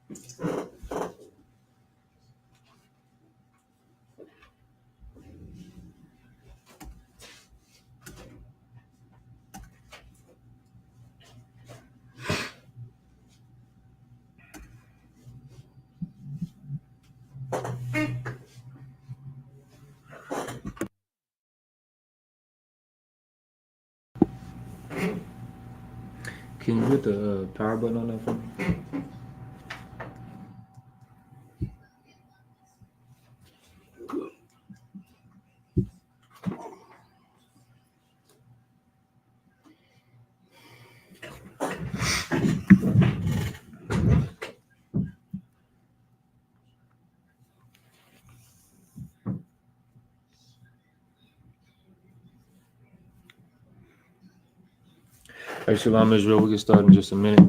Can you hit the power button on that phone? Hey, Shalom Israel. We'll get started in just a minute.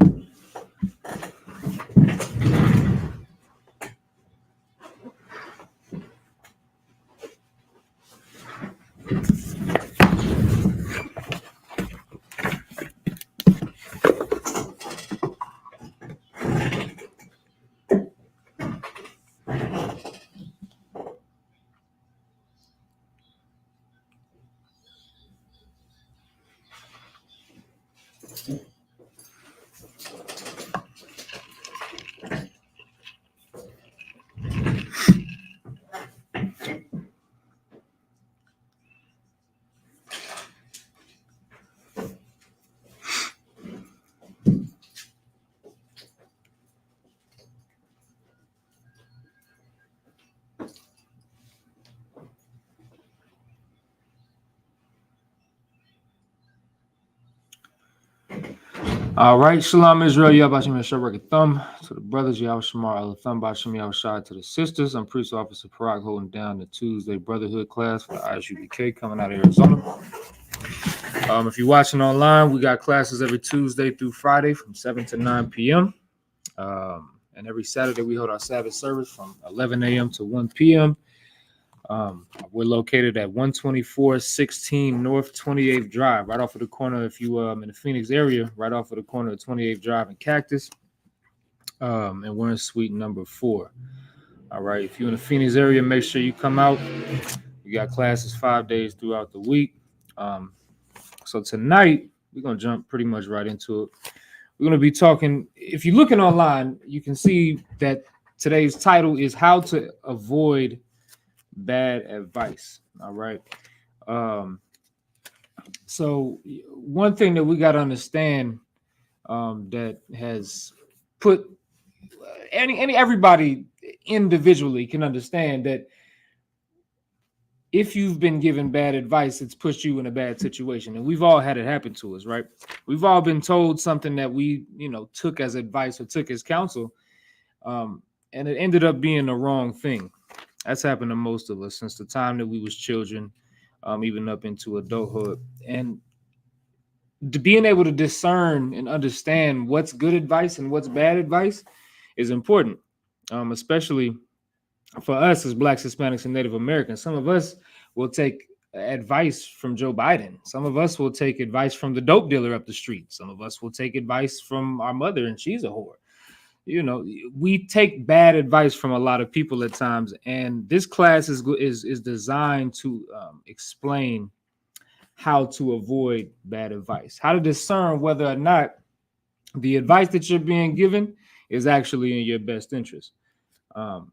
All right, Shalom Israel, Yabashim Yashabrak Thumb to the brothers, Yahushamar Al Thumb Bashim Yahushai to the sisters. I'm Priest Officer Parag holding down the Tuesday Brotherhood class for the ISUPK coming out of Arizona. If you're watching online, we got classes every Tuesday through Friday from 7 to 9 p.m. And every Saturday we hold our Sabbath service from 11 a.m. to 1 p.m. We're located at 12416 North 28th Drive, right off of the corner, if you in the Phoenix area, right off of the corner of 28th Drive and Cactus. And we're in suite number 4. All right, if you're in the Phoenix area, make sure you come out. We got classes 5 days throughout the week. So tonight, we're going to jump pretty much right into it. We're going to be talking, if you're looking online, you can see that today's title is How to Avoid Bad Advice. All right. So one thing that we got to understand that has put everybody individually can understand that if you've been given bad advice, it's pushed you in a bad situation. And we've all had it happen to us, right? We've all been told something that we, took as advice or took as counsel. And it ended up being the wrong thing. That's happened to most of us since the time that we was children, even up into adulthood. And being able to discern and understand what's good advice and what's bad advice is important, especially for us as Blacks, Hispanics, and Native Americans. Some of us will take advice from Joe Biden. Some of us will take advice from the dope dealer up the street. Some of us will take advice from our mother, and she's a whore. We take bad advice from a lot of people at times, and this class is designed to explain how to avoid bad advice, how to discern whether or not the advice that you're being given is actually in your best interest.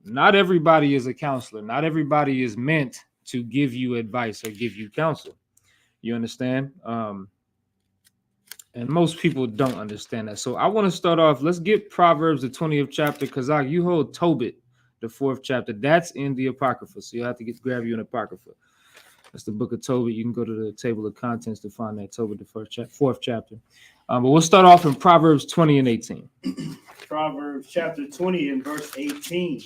Not everybody is a counselor. Not everybody is meant to give you advice or give you counsel. You understand? And most people don't understand that. So I want to start off. Let's get Proverbs, the 20th chapter. Kazak, you hold Tobit, the 4th chapter. That's in the Apocrypha. So you have to grab you an Apocrypha. That's the book of Tobit. You can go to the table of contents to find that Tobit, the 4th chapter. But we'll start off in Proverbs 20 and 18. Proverbs chapter 20 and verse 18.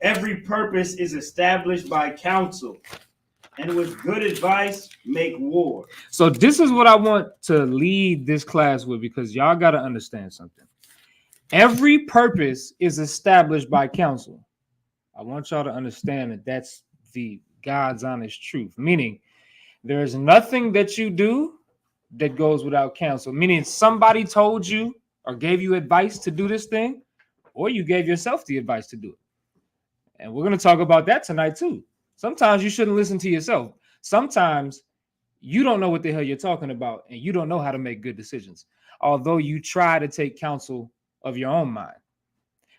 Every purpose is established by counsel, and with good advice, make war. So this is what I want to lead this class with, because y'all got to understand something. Every purpose is established by counsel. I want y'all to understand that that's the God's honest truth, meaning there is nothing that you do that goes without counsel, meaning somebody told you or gave you advice to do this thing, or you gave yourself the advice to do it. And we're going to talk about that tonight too. Sometimes you shouldn't listen to yourself. Sometimes you don't know what the hell you're talking about, and you don't know how to make good decisions, although you try to take counsel of your own mind.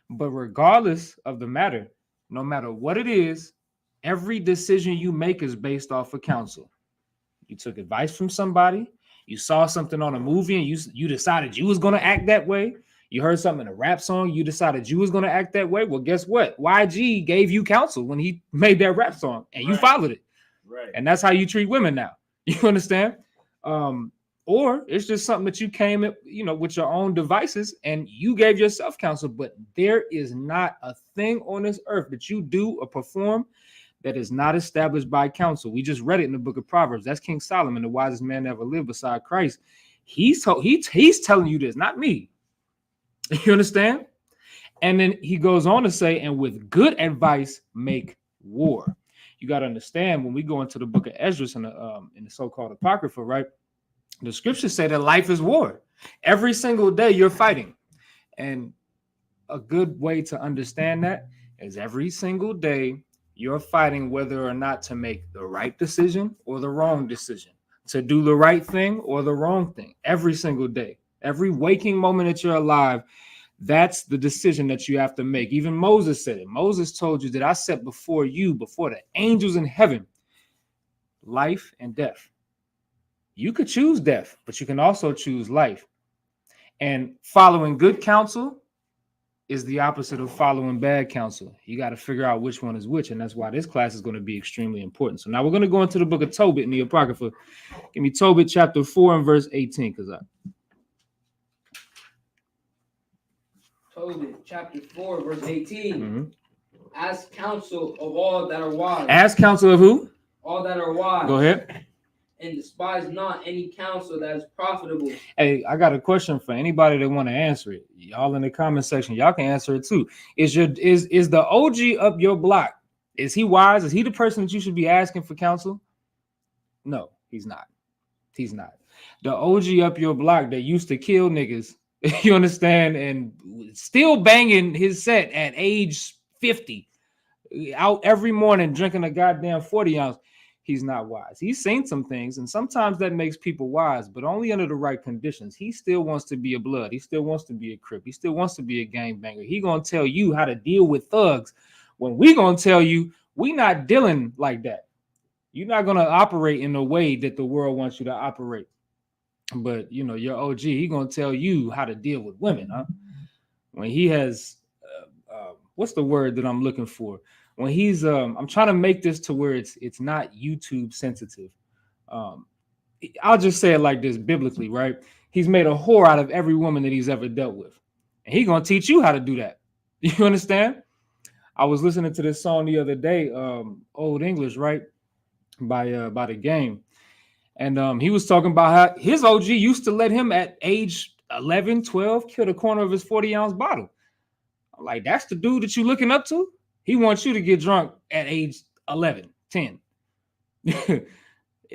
But regardless of the matter, no matter what it is, every decision you make is based off of counsel. You took advice from somebody, you saw something on a movie, and you decided you was going to act that way. You heard something in a rap song, you decided you was going to act that way. Well, guess what? YG gave you counsel when he made that rap song, and you followed it. Right. And that's how you treat women now. You understand? Or it's just something that you came at, with your own devices and you gave yourself counsel. But there is not a thing on this earth that you do or perform that is not established by counsel. We just read it in the book of Proverbs. That's King Solomon, the wisest man ever lived beside Christ. He's telling you this, not me. You understand? And then he goes on to say, and with good advice, make war. You got to understand, when we go into the book of Esdras in the so-called Apocrypha, right? The scriptures say that life is war. Every single day you're fighting. And a good way to understand that is every single day you're fighting whether or not to make the right decision or the wrong decision, to do the right thing or the wrong thing. Every single day, every waking moment that you're alive, that's the decision that you have to make. Even Moses said it. Moses told you that I set before you, before the angels in heaven, life and death. You could choose death, but you can also choose life. And following good counsel is the opposite of following bad counsel. You got to figure out which one is which. And that's why this class is going to be extremely important. So now we're going to go into the book of Tobit in the Apocrypha. Give me Tobit chapter 4 and verse 18. Tobit chapter 4, verse 18. Mm-hmm. Ask counsel of all that are wise. Ask counsel of who? All that are wise. Go ahead. And despise not any counsel that is profitable. Hey, I got a question for anybody that want to answer it. Y'all in the comment section, y'all can answer it too. Is the OG up your block? Is he wise? Is he the person that you should be asking for counsel? No, he's not. He's not. The OG up your block that used to kill niggas, you understand, and still banging his set at age 50, out every morning drinking a goddamn 40 ounce. He's not wise. He's seen some things, and sometimes that makes people wise, but only under the right conditions. He still wants to be a blood. He still wants to be a crip. He still wants to be a gangbanger. He gonna tell you how to deal with thugs when we gonna tell you we not dealing like that. You're not gonna operate in the way that the world wants you to operate. But your OG, he gonna tell you how to deal with women, huh? When he has, what's the word that I'm looking for? When he's, I'm trying to make this to where it's not YouTube sensitive. I'll just say it like this biblically, right? He's made a whore out of every woman that he's ever dealt with, and he's gonna teach you how to do that. You understand? I was listening to this song the other day, Old English, right, by The Game, and he was talking about how his OG used to let him at age 11, 12 kill the corner of his 40-ounce bottle. I'm like, that's the dude that you looking up to? He wants you to get drunk at age 11, 10.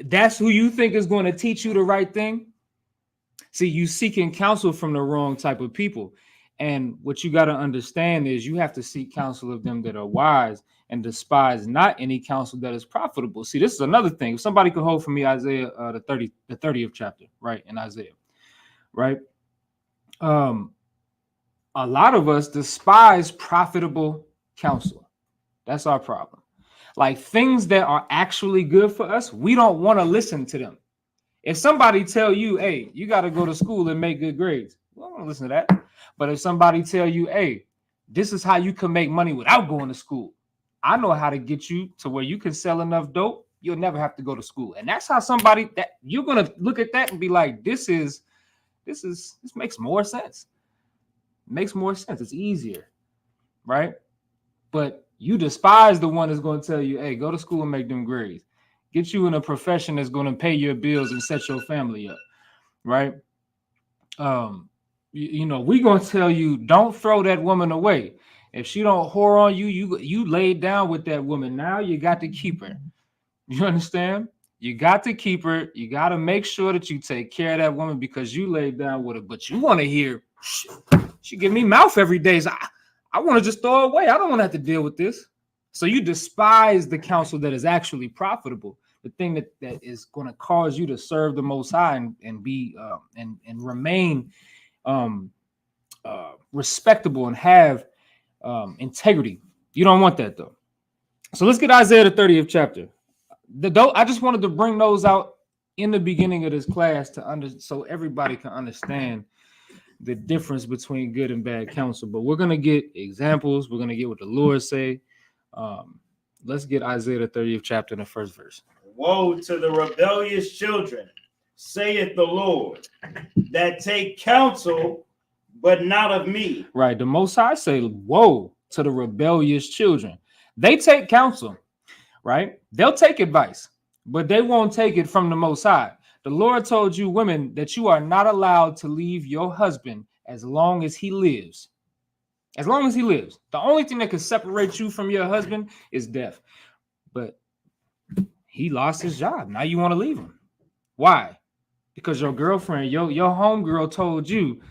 That's who you think is going to teach you the right thing? See, you seeking counsel from the wrong type of people. And what you got to understand is you have to seek counsel of them that are wise and despise not any counsel that is profitable. See, this is another thing. If somebody could hold for me Isaiah, the 30th chapter, right, in Isaiah, right? A lot of us despise profitable counsel. That's our problem. Like things that are actually good for us, we don't want to listen to them. If somebody tell you, hey, you got to go to school and make good grades, well, I don't want to listen to that. But if somebody tell you, hey, this is how you can make money without going to school, I know how to get you to where you can sell enough dope, you'll never have to go to school. And that's how somebody that you're going to look at that and be like, this makes more sense. It makes more sense. It's easier, right? But you despise the one that's going to tell you, hey, go to school and make them grades. Get you in a profession that's going to pay your bills and set your family up, right? We're going to tell you, don't throw that woman away. If she don't whore on you, you laid down with that woman. Now you got to keep her. You understand? You got to keep her. You got to make sure that you take care of that woman because you laid down with her. But you want to hear, she give me mouth every day. So I want to just throw it away. I don't want to have to deal with this. So you despise the counsel that is actually profitable, the thing that is going to cause you to serve the Most High and be and remain respectable and have integrity. You don't want that though. So let's get Isaiah the 30th chapter. I just wanted to bring those out in the beginning of this class so everybody can understand the difference between good and bad counsel. But we're gonna get examples. We're gonna get what the Lord say. Let's get Isaiah the 30th chapter in the first verse. Woe to the rebellious children, saith the Lord, that take counsel, but not of me. Right. The Most High say, woe to the rebellious children. They take counsel, right? They'll take advice, but they won't take it from the Most High. The Lord told you women that you are not allowed to leave your husband as long as he lives. As long as he lives. The only thing that can separate you from your husband is death. But he lost his job. Now you want to leave him. Why? Because your girlfriend, your homegirl told you,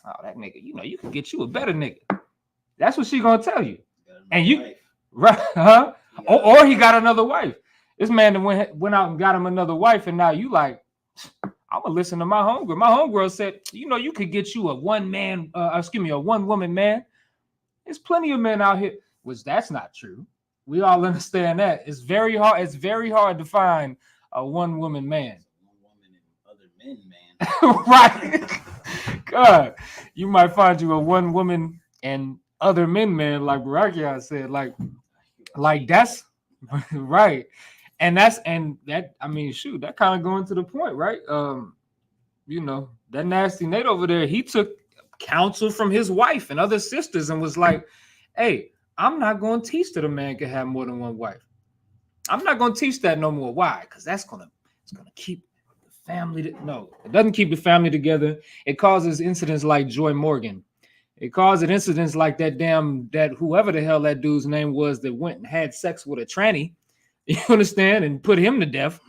oh, that nigga, you can get you a better nigga. That's what she gonna tell you. And you, wife. Right, huh? Or he got another wife. This man went out and got him another wife, and now you like, I'm gonna listen to my homegirl. My homegirl said, you could get you a one woman man. There's plenty of men out here, which that's not true. We all understand that. It's very hard. It's very hard to find a one woman man. One woman and other men, man. Right. God, you might find you a one woman and other men, man, like Barakia said, like that's right. And that kind of going to the point, right? That nasty Nate over there, he took counsel from his wife and other sisters and was like, hey, I'm not going to teach that a man can have more than one wife. I'm not going to teach that no more. Why? Because it's going to keep the family. No, it doesn't keep the family together. It causes incidents like Joy Morgan. It caused incidents like that whoever the hell that dude's name was that went and had sex with a tranny, you understand, and put him to death.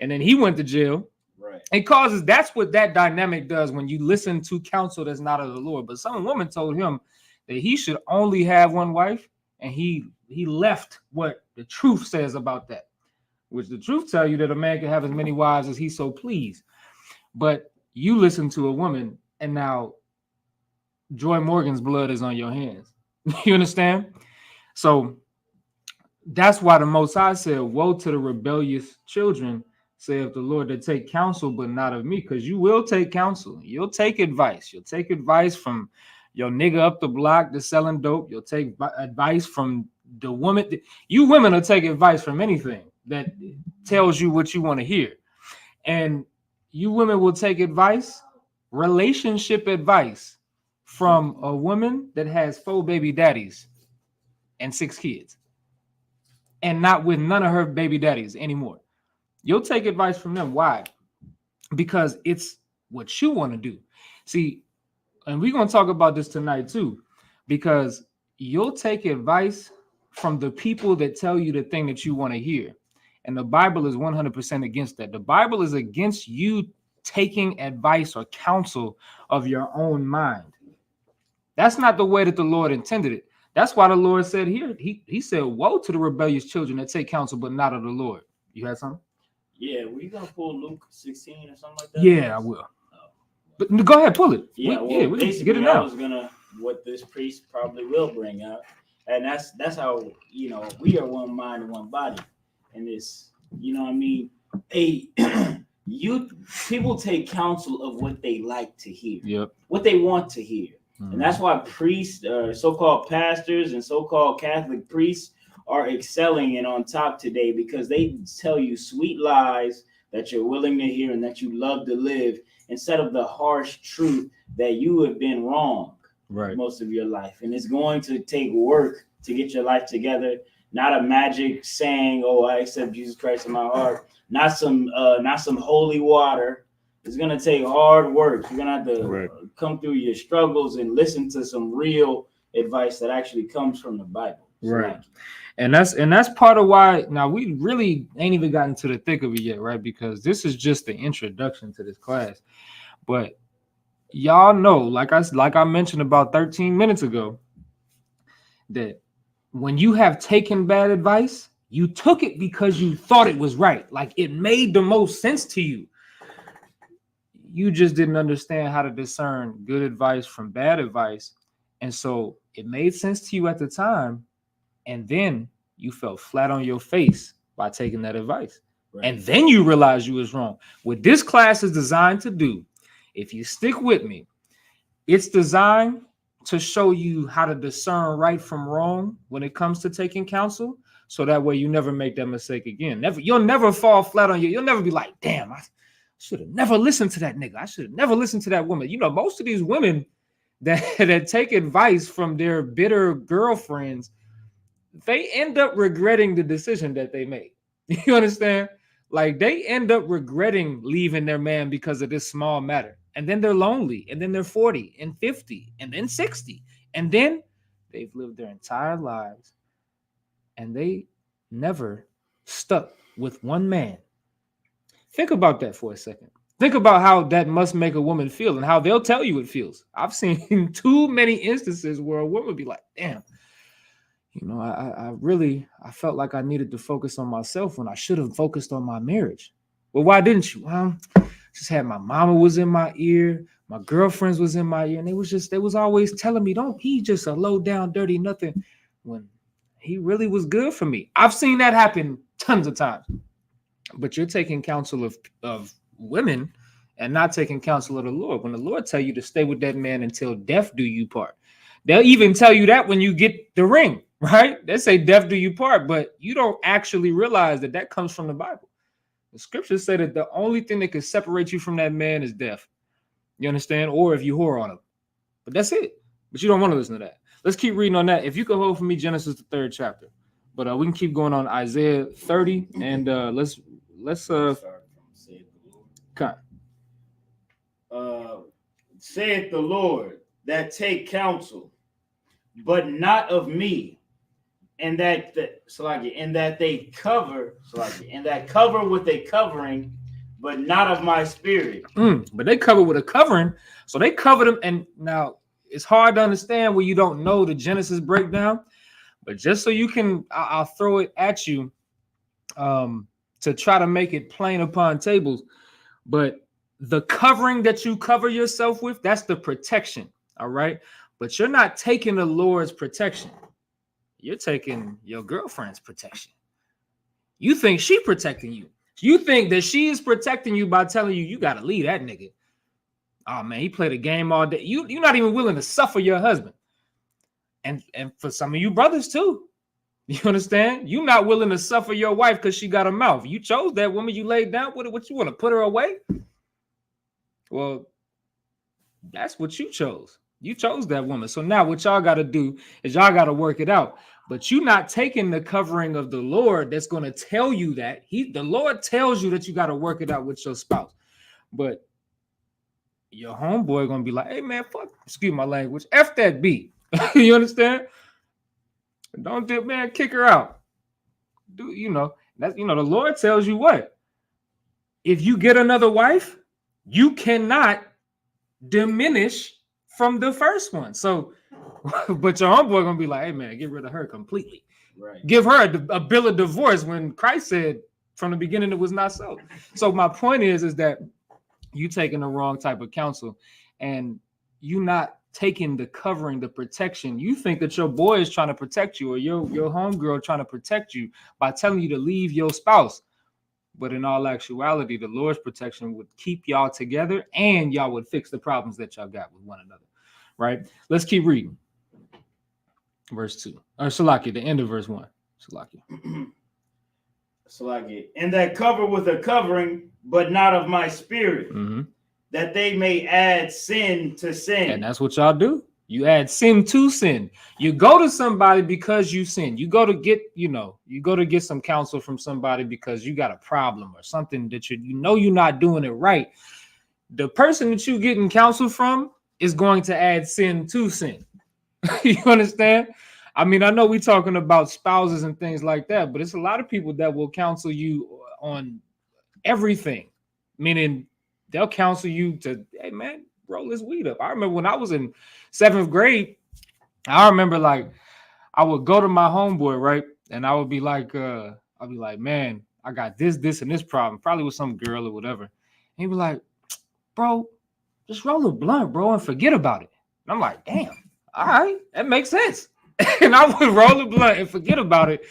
And then he went to jail. Right. It causes, that's what that dynamic does when you listen to counsel that's not of the Lord. But some woman told him that he should only have one wife, and he left what the truth says about that, which the truth tell you that a man can have as many wives as he so please. But you listen to a woman, and now Joy Morgan's blood is on your hands. You understand? So that's why the Most High said, woe to the rebellious children, saith the Lord, that take counsel, but not of me. Because you will take counsel. You'll take advice. You'll take advice from your nigga up the block that's selling dope. You'll take advice from the woman. You women will take advice from anything that tells you what you want to hear. And you women will take advice, relationship advice, from a woman that has 4 baby daddies and 6 kids and not with none of her baby daddies anymore. You'll take advice from them. Why? Because it's what you want to do. See, and we're going to talk about this tonight too, because you'll take advice from the people that tell you the thing that you want to hear. And the Bible is 100% against that. The Bible is against you taking advice or counsel of your own mind. That's not the way that the Lord intended it. That's why the Lord said here, he said, woe to the rebellious children that take counsel, but not of the Lord. You had something? Yeah, were you going to pull Luke 16 or something like that? Yeah, I will. But go ahead, pull it. Yeah, we basically, get it now. I was going to, what this priest probably will bring out. And that's how, we are one mind and one body. And it's, what I mean? People take counsel of what they like to hear. Yep. What they want to hear. And that's why priests, so-called pastors and so-called Catholic priests are excelling and on top today, because they tell you sweet lies that you're willing to hear and that you love to live, instead of the harsh truth that you have been wrong most of your life. And it's going to take work to get your life together. Not a magic saying, oh, I accept Jesus Christ in my heart. Not some holy water. It's going to take hard work. You're going to have to come through your struggles and listen to some real advice that actually comes from the Bible. Right. And that's part of why now we really ain't even gotten to the thick of it yet, right? Because this is just the introduction to this class. But y'all know, like I mentioned about 13 minutes ago, that when you have taken bad advice, you took it because you thought it was right. Like it made the most sense to you. You just didn't understand how to discern good advice from bad advice. And so it made sense to you at the time. And then you fell flat on your face by taking that advice. Right. And then you realize you was wrong. What this class is designed to do, if you stick with me, it's designed to show you how to discern right from wrong when it comes to taking counsel. So that way you never make that mistake again. You'll never fall flat on you. You'll never be like, damn, I should have never listened to that nigga. I should have never listened to that woman. You know, most of these women that take advice from their bitter girlfriends, they end up regretting the decision that they made. You understand? Like they end up regretting leaving their man because of this small matter. And then they're lonely. And then they're 40 and 50 and then 60. And then they've lived their entire lives and they never stuck with one man. Think about that for a second. Think about how that must make a woman feel and how they'll tell you it feels. I've seen too many instances where a woman be like, damn, you know, I felt like I needed to focus on myself when I should have focused on my marriage. Well, why didn't you? Well, just had my mama was in my ear, my girlfriends was in my ear, and they was always telling me, don't be just a low down, dirty nothing, when he really was good for me. I've seen that happen tons of times. But you're taking counsel of women and not taking counsel of the Lord. When the Lord tell you to stay with that man until death do you part. They'll even tell you that when you get the ring, right? They say death do you part, but you don't actually realize that that comes from the Bible. The scriptures say that the only thing that can separate you from that man is death. You understand? Or if you whore on him. But that's it. But you don't want to listen to that. Let's keep reading on that. If you could hold for me Genesis the 3rd chapter. But we can keep going on Isaiah 30 and let's come. Saith the Lord that take counsel, but not of me, and that they cover with a covering, but not of my spirit. But they cover with a covering, so they covered them. And now it's hard to understand when you don't know the Genesis breakdown. But just so you can, I'll throw it at you to try to make it plain upon tables. But the covering that you cover yourself with, that's the protection. All right. But you're not taking the Lord's protection. You're taking your girlfriend's protection. You think she protecting you. You think that she is protecting you by telling you got to leave that nigga. Oh, man, he played a game all day. You're not even willing to suffer your husband. And for some of you brothers too, you understand? You're not willing to suffer your wife because she got a mouth. You chose that woman. You laid down with it. What you want to put her away? Well, that's what you chose. You chose that woman. So now what y'all got to do is y'all got to work it out. But you're not taking the covering of the Lord that's going to tell you that. The Lord tells you that you got to work it out with your spouse. But your homeboy going to be like, hey, man, fuck, excuse my language, F that B. You understand? Don't do, man, kick her out. That's the Lord tells you what? If you get another wife, you cannot diminish from the first one. So, but your homeboy gonna be like, hey man, get rid of her completely. Right. Give her a bill of divorce when Christ said from the beginning it was not so. So my point is that you taking the wrong type of counsel and you not taking the covering, the protection. You think that your boy is trying to protect you or your homegirl trying to protect you by telling you to leave your spouse. But in all actuality, the Lord's protection would keep y'all together and y'all would fix the problems that y'all got with one another. Right? Let's keep reading. Verse 2. Or Salaki, the end of verse 1. Salaki. Salaki. And that cover with a covering, but not of my spirit. Mm-hmm. That they may add sin to sin. And that's what y'all do. You add sin to sin. You go to somebody because you sin. You go to get some counsel from somebody because you got a problem or something that you're not doing it right. The person that you getting counsel from is going to add sin to sin. You understand? I mean, I know we're talking about spouses and things like that, but it's a lot of people that will counsel you on everything, meaning they'll counsel you to, hey, man, roll this weed up. I remember when I was in 7th grade, I remember like I would go to my homeboy, right? And I would be like, man, I got this, and this problem, probably with some girl or whatever. And he'd be like, bro, just roll a blunt, bro, and forget about it. And I'm like, damn, all right, that makes sense. And I would roll a blunt and forget about it,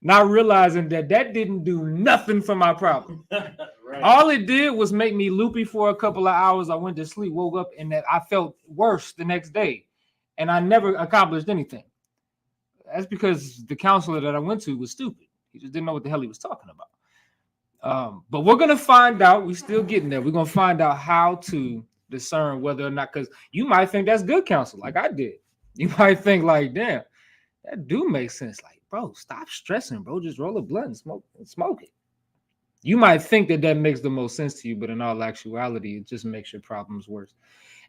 not realizing that didn't do nothing for my problem. Right. All it did was make me loopy for a couple of hours. I went to sleep, woke up, and that I felt worse the next day. And I never accomplished anything. That's because the counselor that I went to was stupid. He just didn't know what the hell he was talking about. But we're going to find out. We're still getting there. We're going to find out how to discern whether or not, because you might think that's good counsel, like I did. You might think like, damn, that do make sense. Like, bro, stop stressing, bro. Just roll a blunt and smoke it. You might think that makes the most sense to you, but in all actuality, it just makes your problems worse.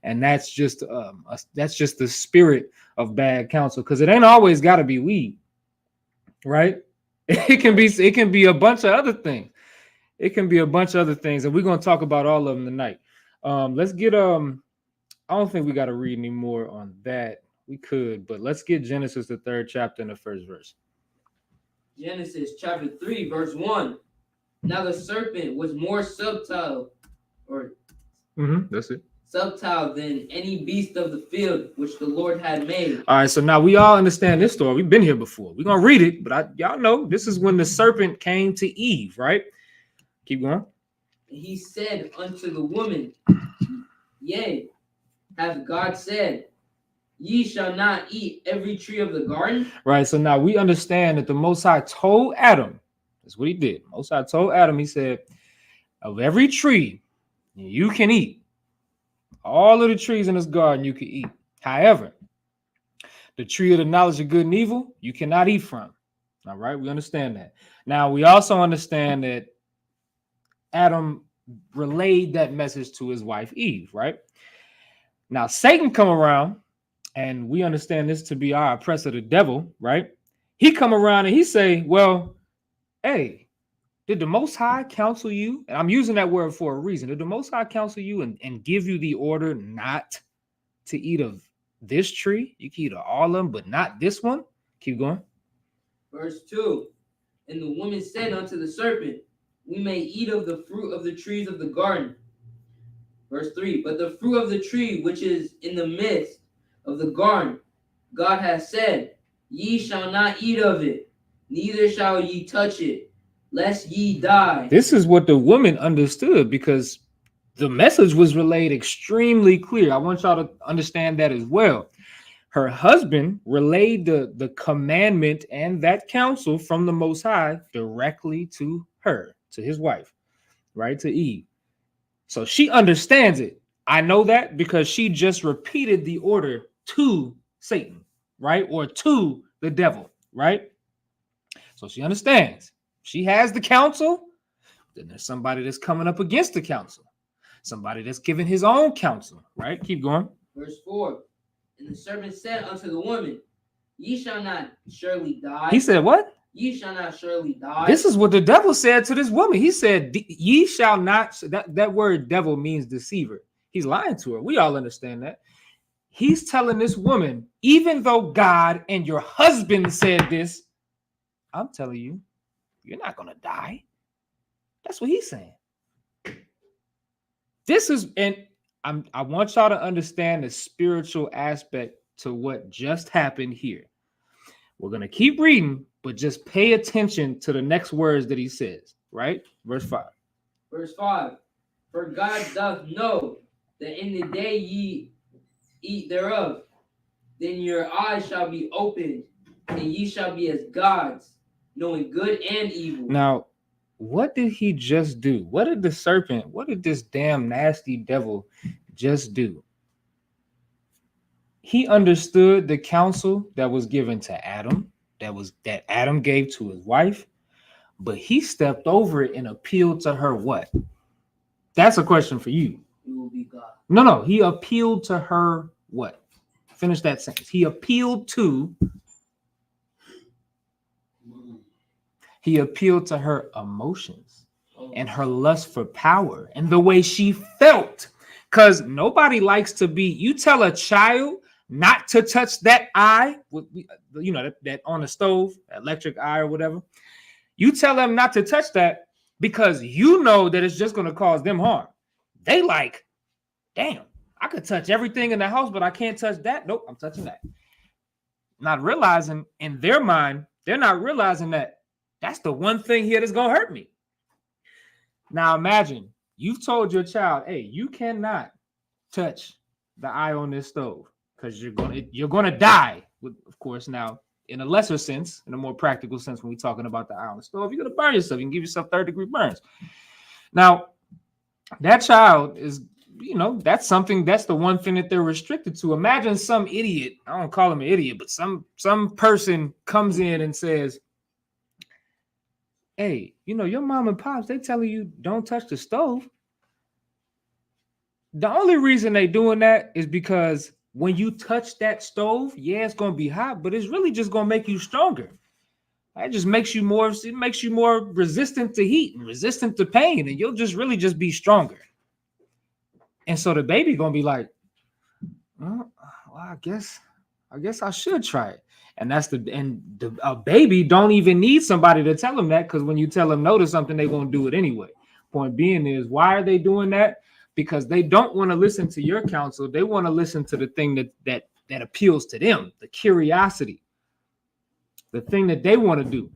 And that's just the spirit of bad counsel, because it ain't always got to be weed, right? It can be a bunch of other things. It can be a bunch of other things, and we're gonna talk about all of them tonight. Let's get I don't think we got to read any more on that. We could, but let's get Genesis, the 3rd chapter, and the 1st verse. Genesis chapter 3, verse 1. Now the serpent was more subtle, that's it. Subtle than any beast of the field which the Lord had made. All right, so now we all understand this story. We've been here before. We're gonna read it, but y'all know this is when the serpent came to Eve, right? Keep going. He said unto the woman, yea, hath God said, ye shall not eat every tree of the garden? Right, so now we understand that the Most High told Adam, that's what he did. Most High told Adam, he said, of every tree you can eat. All of the trees in this garden you can eat. However, the tree of the knowledge of good and evil, you cannot eat from. All right, we understand that. Now, we also understand that Adam relayed that message to his wife Eve, right? Now, Satan come around, and we understand this to be our oppressor, the devil, right? He come around and he say, well, hey, did the Most High counsel you? And I'm using that word for a reason. Did the Most High counsel you and give you the order not to eat of this tree? You can eat of all of them, but not this one. Keep going. Verse 2. And the woman said unto the serpent, we may eat of the fruit of the trees of the garden. Verse 3. But the fruit of the tree which is in the midst of the garden, God hath said, ye shall not eat of it, neither shall ye touch it, lest ye die. This is what the woman understood, because the message was relayed extremely clear. I want y'all to understand that as well. Her husband relayed the commandment and that counsel from the Most High directly to her, to his wife, right, to Eve. So she understands it. I know that because she just repeated the order to Satan, right, or to the devil, right? So she understands. She has the counsel. Then there's somebody that's coming up against the counsel. Somebody that's giving his own counsel, right? Keep going. Verse 4. And the serpent said unto the woman, ye shall not surely die. He said what? Ye shall not surely die. This is what the devil said to this woman. He said, ye shall not. That word devil means deceiver. He's lying to her. We all understand that. He's telling this woman, even though God and your husband said this, I'm telling you, you're not going to die. That's what he's saying. This is, and I want y'all to understand the spiritual aspect to what just happened here. We're going to keep reading, but just pay attention to the next words that he says, right? Verse 5. Verse 5. For God doth know that in the day ye eat thereof, then your eyes shall be opened, and ye shall be as gods, knowing good and evil. Now, what did he just do? What did the serpent, what did this damn nasty devil just do? He understood the counsel that was given to Adam, that Adam gave to his wife, but he stepped over it and appealed to her what? That's a question for you. You will be God. No, he appealed to her what? Finish that sentence. He appealed to her emotions and her lust for power and the way she felt. Because nobody likes to be, you tell a child not to touch that eye, that on the stove, electric eye or whatever. You tell them not to touch that because you know that it's just going to cause them harm. They like, damn, I could touch everything in the house, but I can't touch that. Nope, I'm touching that. Not realizing in their mind, they're not realizing that that's the one thing here that's going to hurt me. Now imagine you've told your child, hey, you cannot touch the eye on this stove because you're going to die. Of course, now in a lesser sense, in a more practical sense, when we're talking about the eye on the stove, you're going to burn yourself. You can give yourself third-degree burns. Now, that child is, that's the one thing that they're restricted to. Imagine some idiot, I don't call him an idiot, but some person comes in and says, hey, your mom and pops, they telling you don't touch the stove. The only reason they doing that is because when you touch that stove, yeah, it's going to be hot, but it's really just going to make you stronger. It just makes you more resistant to heat and resistant to pain, and you'll just really just be stronger. And so the baby going to be like, well, I guess I should try it. And a baby don't even need somebody to tell them that, because when you tell them no to something, they won't do it anyway. Point being is, why are they doing that? Because they don't want to listen to your counsel. They want to listen to the thing that appeals to them, the curiosity, the thing that they want to do.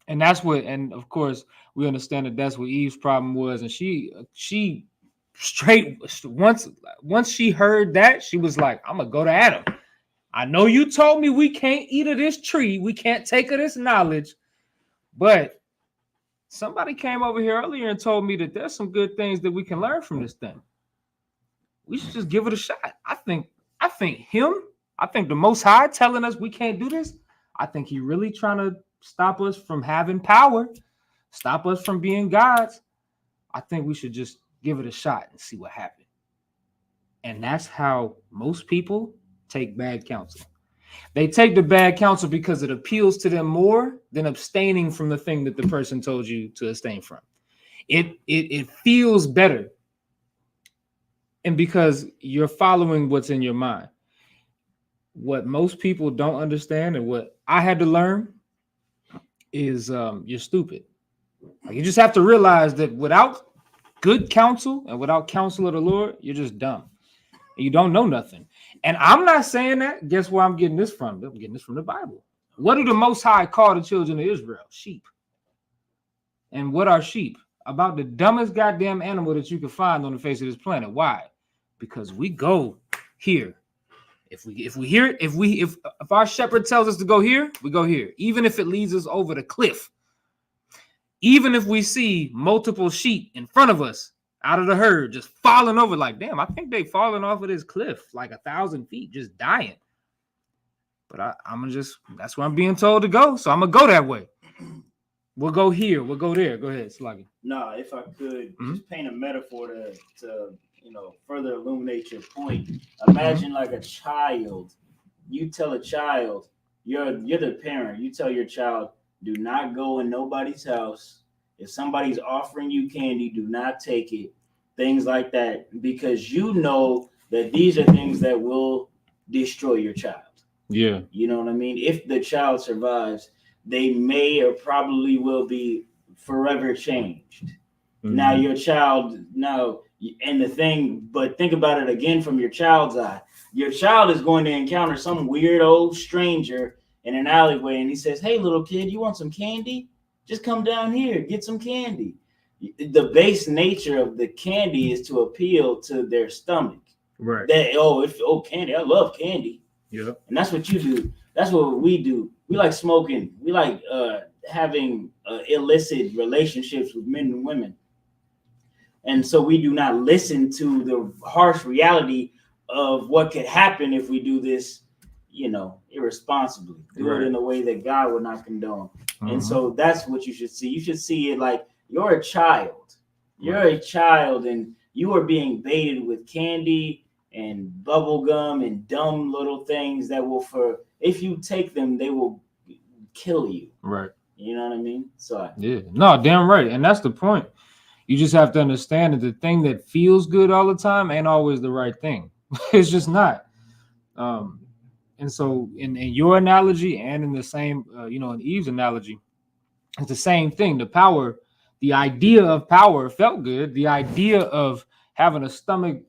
And that's what, and of course, we understand that that's what Eve's problem was. And she straight, once she heard that, she was like, I'm going to go to Adam. I know you told me we can't eat of this tree. We can't take of this knowledge. But somebody came over here earlier and told me that there's some good things that we can learn from this thing. We should just give it a shot. I think the Most High telling us we can't do this. I think he really trying to stop us from having power, stop us from being gods. I think we should just give it a shot and see what happens. And that's how most people take bad counsel. They take the bad counsel because it appeals to them more than abstaining from the thing that the person told you to abstain from. It feels better. And because you're following what's in your mind. What most people don't understand, and what I had to learn, is you're stupid. You just have to realize that without good counsel and without counsel of the Lord, you're just dumb. You don't know nothing. And I'm not saying that. Guess where I'm getting this from? I'm getting this from the Bible. What do the Most High call the children of Israel? Sheep. And what are sheep? About the dumbest goddamn animal that you can find on the face of this planet. Why? Because we go here. If we hear it, if our shepherd tells us to go here, we go here. Even if it leads us over the cliff. Even if we see multiple sheep in front of us, out of the herd, just falling over, like, damn, I think they falling off of this cliff like 1,000 feet, just dying. But that's where I'm being told to go. So I'm going to go that way. We'll go here. We'll go there. Go ahead, Sluggy. No, if I could just paint a metaphor to further illuminate your point. Imagine like a child. You tell a child, you're the parent. You tell your child, do not go in nobody's house. If somebody's offering you candy, do not take it. Things like that, because you know that these are things that will destroy your child. Yeah. You know what I mean? If the child survives, they may or probably will be forever changed. Mm-hmm. Now your child, but think about it again from your child's eye. Your child is going to encounter some weird old stranger in an alleyway, and he says, hey, little kid, you want some candy? Just come down here, get some candy. The base nature of the candy is to appeal to their stomach. Right. Candy, I love candy. Yeah. And that's what you do. That's what we do. We like smoking. We like having illicit relationships with men and women. And so we do not listen to the harsh reality of what could happen if we do this, irresponsibly. Do it in a way that God would not condone. And so that's what you should see. You should see it like you're a child. You're a child, and you are being baited with candy and bubble gum and dumb little things that if you take them, they will kill you. Right. You know what I mean? So yeah. No, damn right. And that's the point. You just have to understand that the thing that feels good all the time ain't always the right thing. It's just not. Um, and so in your analogy and in the same, in Eve's analogy, it's the same thing. The idea of power felt good. The idea of having a stomach,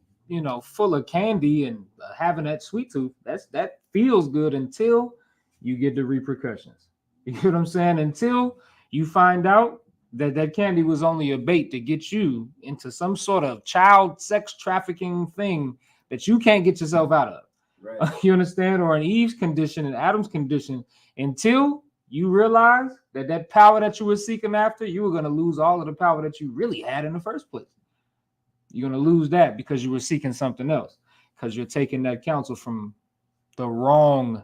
full of candy and having that sweet tooth, that feels good until you get the repercussions. You know what I'm saying? Until you find out that that candy was only a bait to get you into some sort of child sex trafficking thing that you can't get yourself out of. Right. You understand? Or in Eve's condition and Adam's condition, until you realize that that power that you were seeking after, you were going to lose all of the power that you really had in the first place. You're going to lose that because you were seeking something else, because you're taking that counsel from the wrong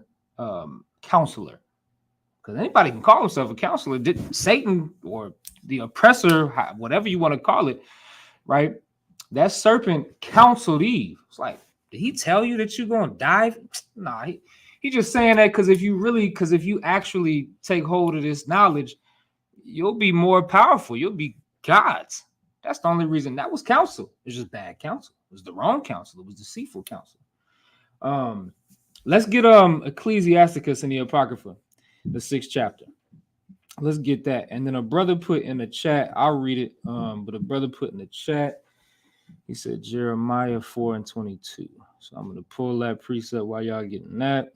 counselor. Because anybody can call himself a counselor. Satan or the oppressor, whatever you want to call it, right? That serpent counseled Eve. It's like, did he tell you that you're going to die? Nah, he just saying that because if you actually take hold of this knowledge, you'll be more powerful. You'll be gods. That's the only reason. That was counsel. It's just bad counsel. It was the wrong counsel. It was deceitful counsel. Let's get Ecclesiasticus in the Apocrypha, the 6th chapter. Let's get that. And then a brother put in the chat, I'll read it. But a brother put in the chat, he said Jeremiah 4:22. So I'm going to pull that precept while y'all getting that.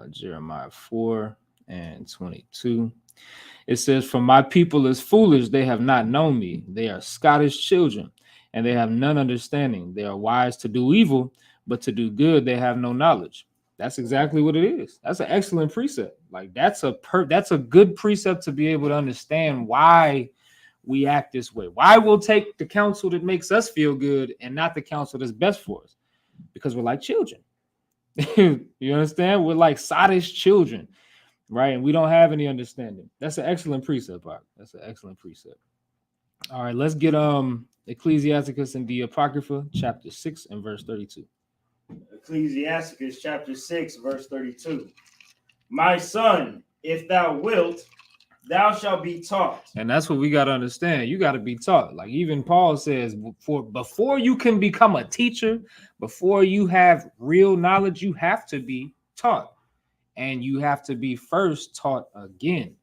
Jeremiah 4:22. It says, "For my people is foolish, they have not known me. They are Scottish children, and they have none understanding. They are wise to do evil, but to do good they have no knowledge." That's exactly what it is. That's an excellent precept. Like that's a good precept to be able to understand why we act this way. Why we'll take the counsel that makes us feel good and not the counsel that's best for us. Because we're like children. You understand? We're like sottish children, right? And we don't have any understanding. That's an excellent precept, Mark. That's an excellent precept. All right, let's get Ecclesiasticus in the Apocrypha, chapter 6 and verse 32. Ecclesiasticus chapter 6, verse 32. My son, if thou wilt, thou shalt be taught. And that's what we got to understand. You got to be taught. Like even Paul says, before you can become a teacher, before you have real knowledge, you have to be taught. And you have to be first taught again.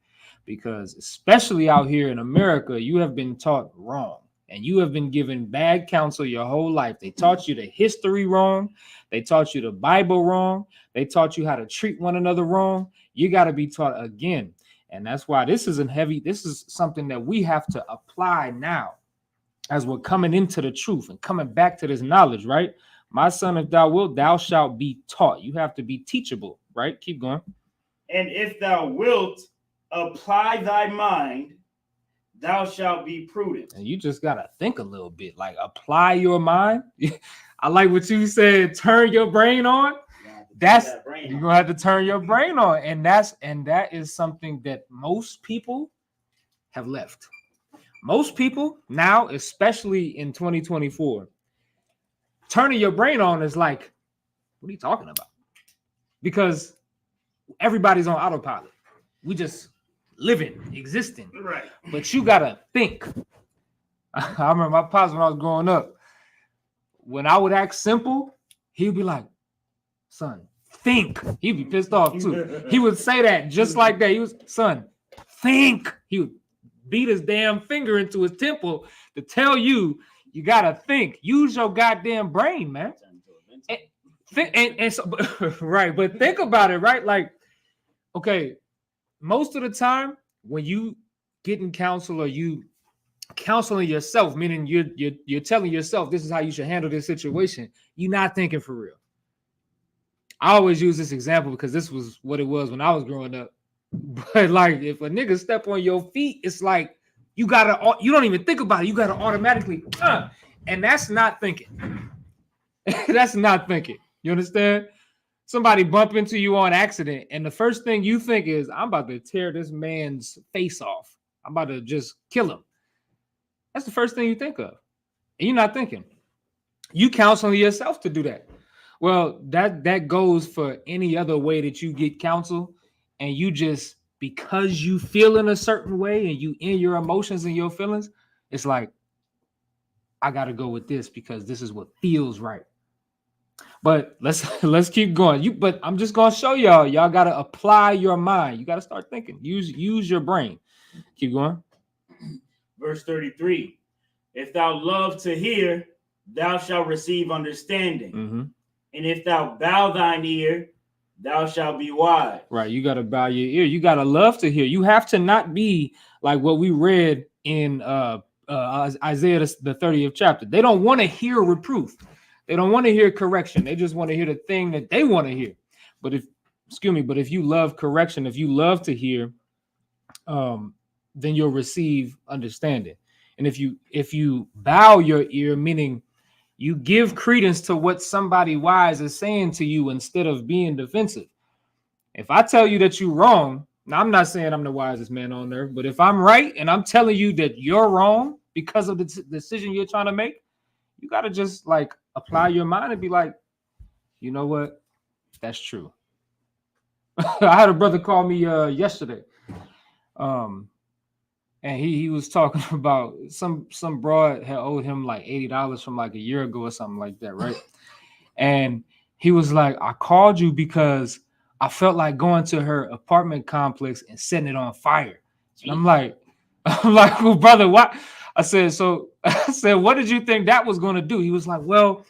Because especially out here in America, you have been taught wrong. And you have been given bad counsel your whole life. They taught you the history wrong. They taught you the Bible wrong. They taught you how to treat one another wrong. You got to be taught again. And that's why this is something that we have to apply now as we're coming into the truth and coming back to this knowledge, right? My son, if thou wilt, thou shalt be taught. You have to be teachable, right? Keep going. And if thou wilt apply thy mind, thou shalt be prudent. And you just got to think a little bit, like apply your mind. I like what you said, turn your brain on. You're gonna have to turn your brain on, and that is something that most people have left. Most people now, especially in 2024, turning your brain on is like, what are you talking about? Because everybody's on autopilot. We just living, existing. Right. But you gotta think. I remember my pops when I was growing up. When I would act simple, he'd be like, "Son, think." He'd be pissed off too. He would say that just like that. He was, "Son, think." He would beat his damn finger into his temple to tell you gotta think. Use your goddamn brain, man. And so, right, but think about it, right? Like, okay, most of the time when you get in counsel or you counseling yourself, meaning you're telling yourself this is how you should handle this situation, you're not thinking for real. I always use this example because this was what it was when I was growing up. But like, if a nigga step on your feet, it's like you don't even think about it. You gotta automatically, and that's not thinking. That's not thinking. You understand? Somebody bump into you on accident, and the first thing you think is, "I'm about to tear this man's face off. I'm about to just kill him." That's the first thing you think of. And you're not thinking. You counseling yourself to do that. Well, that goes for any other way that you get counsel, and you just, because you feel in a certain way and you in your emotions and your feelings, it's like, I gotta go with this because this is what feels right. But let's keep going. But I'm just gonna show y'all. Y'all gotta apply your mind. You gotta start thinking. Use your brain. Keep going. Verse 33. If thou love to hear, thou shalt receive understanding. Mm-hmm. And if thou bow thine ear, thou shalt be wise. Right. You gotta bow your ear. You gotta love to hear. You have to not be like what we read in Isaiah the 30th chapter. They don't want to hear reproof. They don't want to hear correction. They just want to hear the thing that they want to hear. But if you love correction, if you love to hear, then you'll receive understanding. And if you bow your ear, meaning you give credence to what somebody wise is saying to you instead of being defensive. If I tell you that you're wrong, now I'm not saying I'm the wisest man on earth, but if I'm right and I'm telling you that you're wrong because of the decision you're trying to make, you got to just like apply your mind and be like, you know what? That's true. I had a brother call me yesterday. And he was talking about some broad had owed him like $80 from like a year ago or something like that, right? And he was like, I called you because I felt like going to her apartment complex and setting it on fire. And I'm like, well, brother, what? I said, what did you think that was going to do? He was like, well,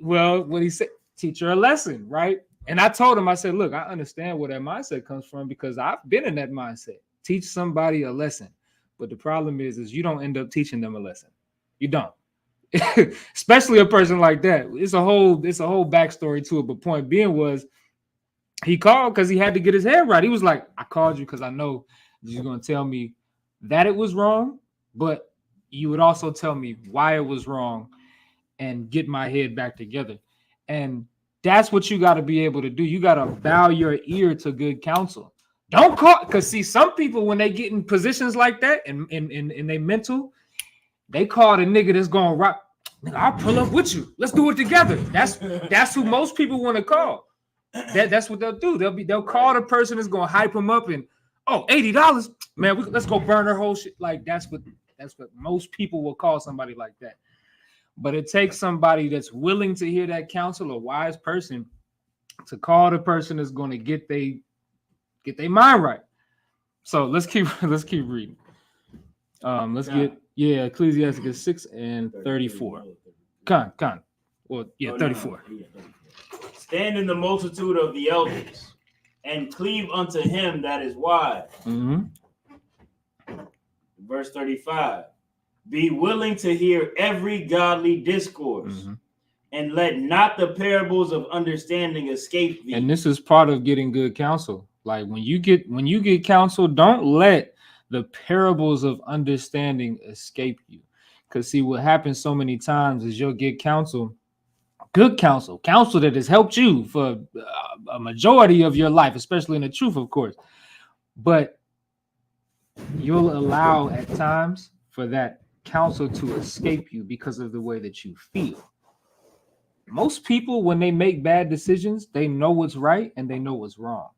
well, what he said, teach her a lesson, right? And I told him, I said, look, I understand where that mindset comes from because I've been in that mindset. Teach somebody a lesson. But the problem is you don't end up teaching them a lesson. You don't. Especially a person like that. It's a whole backstory to it. But point being was he called because he had to get his head right. He was like, I called you because I know you're going to tell me that it was wrong, but you would also tell me why it was wrong and get my head back together. And that's what you got to be able to do. You got to bow your ear to good counsel. Don't call, because see, some people, when they get in positions like that and they mental, they call the nigga that's going to rock. Nigga, I'll pull up with you. Let's do it together. That's who most people want to call. That's what they'll do. They'll call the person that's going to hype them up and, oh, $80, man, let's go burn her whole shit. Like that's what most people will call somebody like that. But it takes somebody that's willing to hear that counsel, a wise person, to call the person that's going to get their mind right. So let's keep reading. Ecclesiastes 6 and 34. Con. Well, 34. Stand in the multitude of the elders and cleave unto him that is wise. Mm-hmm. Verse 35. Be willing to hear every godly discourse, and let not the parables of understanding escape thee. And this is part of getting good counsel. Like when you get counsel, don't let the parables of understanding escape you. Because see, what happens so many times is you'll get counsel, good counsel that has helped you for a majority of your life, especially in the truth, of course. But you'll allow at times for that counsel to escape you because of the way that you feel. Most people, when they make bad decisions, they know what's right and they know what's wrong.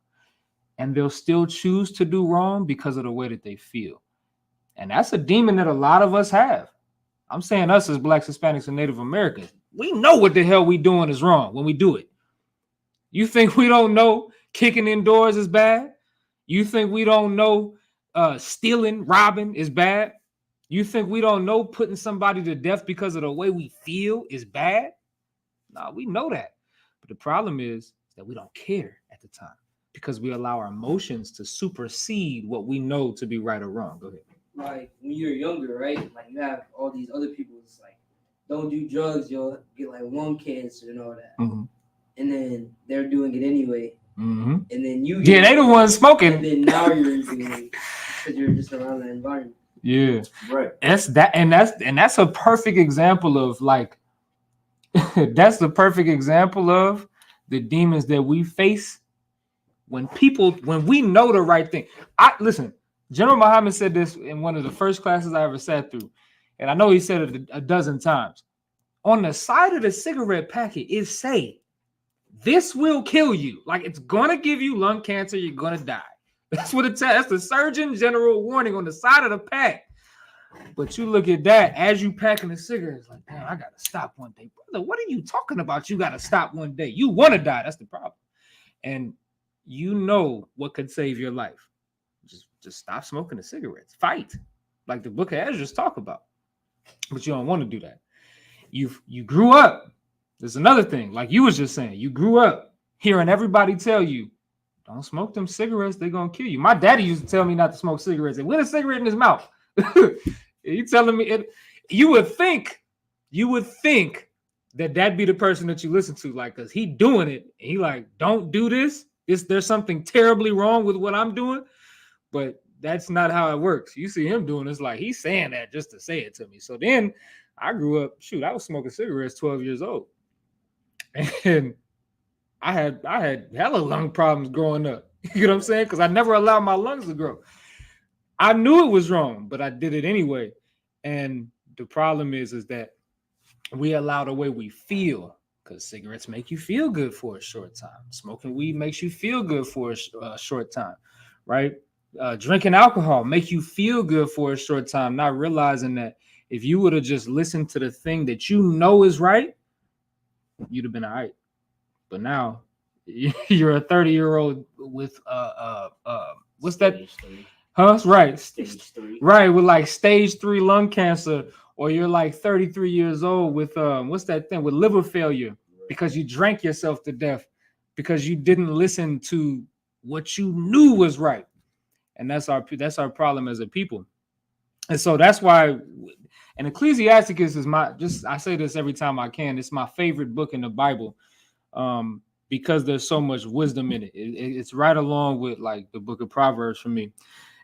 And they'll still choose to do wrong because of the way that they feel. And that's a demon that a lot of us have. I'm saying us as Blacks, Hispanics, and Native Americans. We know what the hell we doing is wrong when we do it. You think we don't know kicking indoors is bad? You think we don't know stealing, robbing is bad? You think we don't know putting somebody to death because of the way we feel is bad? No, we know that. But the problem is that we don't care at the time because we allow our emotions to supersede what we know to be right or wrong. Go ahead. Like when you're younger, right? Like you have all these other people. It's like, don't do drugs, you'll get like lung cancer and all that. Mm-hmm. And then they're doing it anyway. Mm-hmm. And then they the ones smoking. And then now you're doing it because you're just around that environment. Yeah, right. That's a perfect example of like that's the perfect example of the demons that we face when we know the right thing. Listen, General Muhammad said this in one of the first classes I ever sat through, and I know he said it a dozen times. On the side of the cigarette packet, it say, "This will kill you." Like it's gonna give you lung cancer. You're gonna die. That's what it says. That's the Surgeon General warning on the side of the pack. But you look at that as you packing the cigarettes, like, damn, I gotta stop one day, brother. What are you talking about? You gotta stop one day. You want to die. That's the problem. And you know what could save your life. Just stop smoking the cigarettes. Fight, like the Book of Ezra's talk about. But you don't want to do that. You grew up. There's another thing, like you was just saying, you grew up hearing everybody tell you, don't smoke them cigarettes, they're gonna kill you. My daddy used to tell me not to smoke cigarettes and with a cigarette in his mouth. You telling me it? You would think that that'd be the person that you listen to, like, cause he doing it. And he like, don't do this. There's something terribly wrong with what I'm doing, but that's not how it works. You see him doing this, like he's saying that just to say it to me. So then I grew up. Shoot, I was smoking cigarettes 12 years old, and I had hella lung problems growing up. You know what I'm saying? Because I never allowed my lungs to grow. I knew it was wrong, but I did it anyway. And the problem is that we allow the way we feel, because cigarettes make you feel good for a short time. Smoking weed makes you feel good for a short time, right? Drinking alcohol make you feel good for a short time, not realizing that if you would have just listened to the thing that you know is right, you'd have been all right. But now you're a 30-year-old with what's that? Huh? Right. Stage 3. Right, with like stage 3 lung cancer, or you're like 33 years old with what's that thing, with liver failure, because you drank yourself to death because you didn't listen to what you knew was right. And that's our problem as a people. And so that's why, and Ecclesiasticus is I say this every time I can, it's my favorite book in the Bible, because there's so much wisdom in it. It's right along with like the book of Proverbs for me.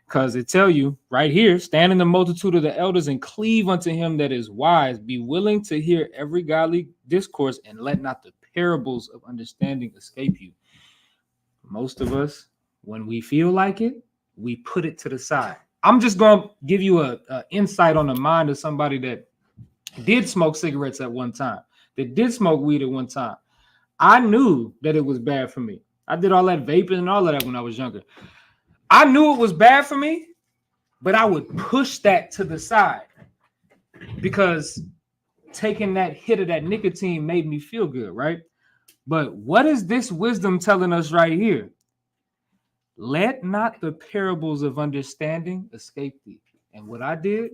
Because it tell you right here, stand in the multitude of the elders and cleave unto him that is wise. Be willing to hear every godly discourse, and let not the parables of understanding escape you. Most of us, when we feel like it, we put it to the side. I'm just going to give you a insight on the mind of somebody that did smoke cigarettes at one time, that did smoke weed at one time. I knew that it was bad for me. I did all that vaping and all of that when I was younger. I knew it was bad for me, but I would push that to the side because taking that hit of that nicotine made me feel good, right? But what is this wisdom telling us right here? Let not the parables of understanding escape thee. And what I did,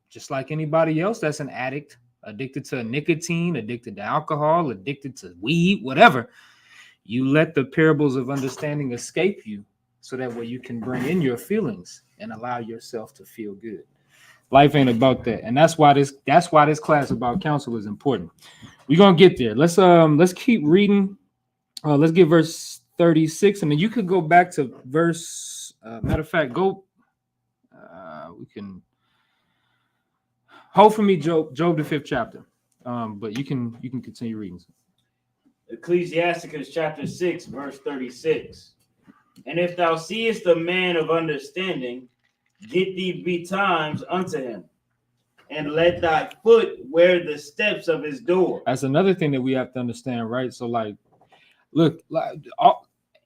just like anybody else that's an addict, addicted to nicotine, addicted to alcohol, addicted to weed, whatever, you let the parables of understanding escape you, so that way you can bring in your feelings and allow yourself to feel good. Life ain't about that. And that's why this class about counsel is important. We're gonna get there. Let's keep reading. Let's get verse 36, and then you could go back to verse matter of fact, we can hold for me, Job the 5th chapter. But you can continue reading. Ecclesiasticus chapter 6, verse 36. And if thou seest a man of understanding, get thee betimes unto him, and let thy foot wear the steps of his door. That's another thing that we have to understand, right? So, like, look, like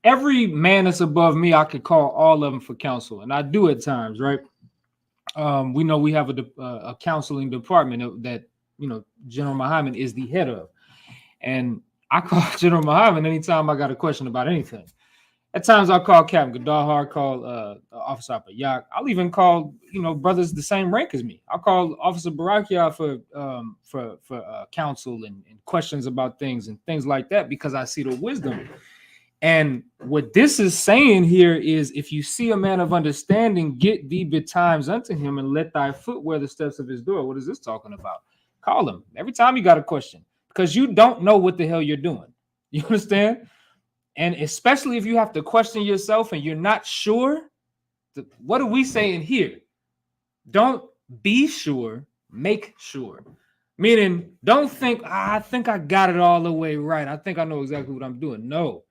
every man that's above me, I could call all of them for counsel, and I do at times, right? We know we have a counseling department that General Muhammad is the head of, and I call General Muhammad anytime I got a question about anything. At times I'll call Captain Gadahar, call Officer Apayak. I'll even call, brothers the same rank as me. I'll call Officer Barakia for counsel and questions about things and things like that, because I see the wisdom. And what this is saying here is, if you see a man of understanding, get thee betimes unto him, and let thy foot wear the steps of his door. What is this talking about? Call him every time you got a question, because you don't know what the hell you're doing. You understand? And especially if you have to question yourself and you're not sure, what are we saying here? Don't be sure, make sure. Meaning, don't think, I think I got it all the way right. I think I know exactly what I'm doing. No,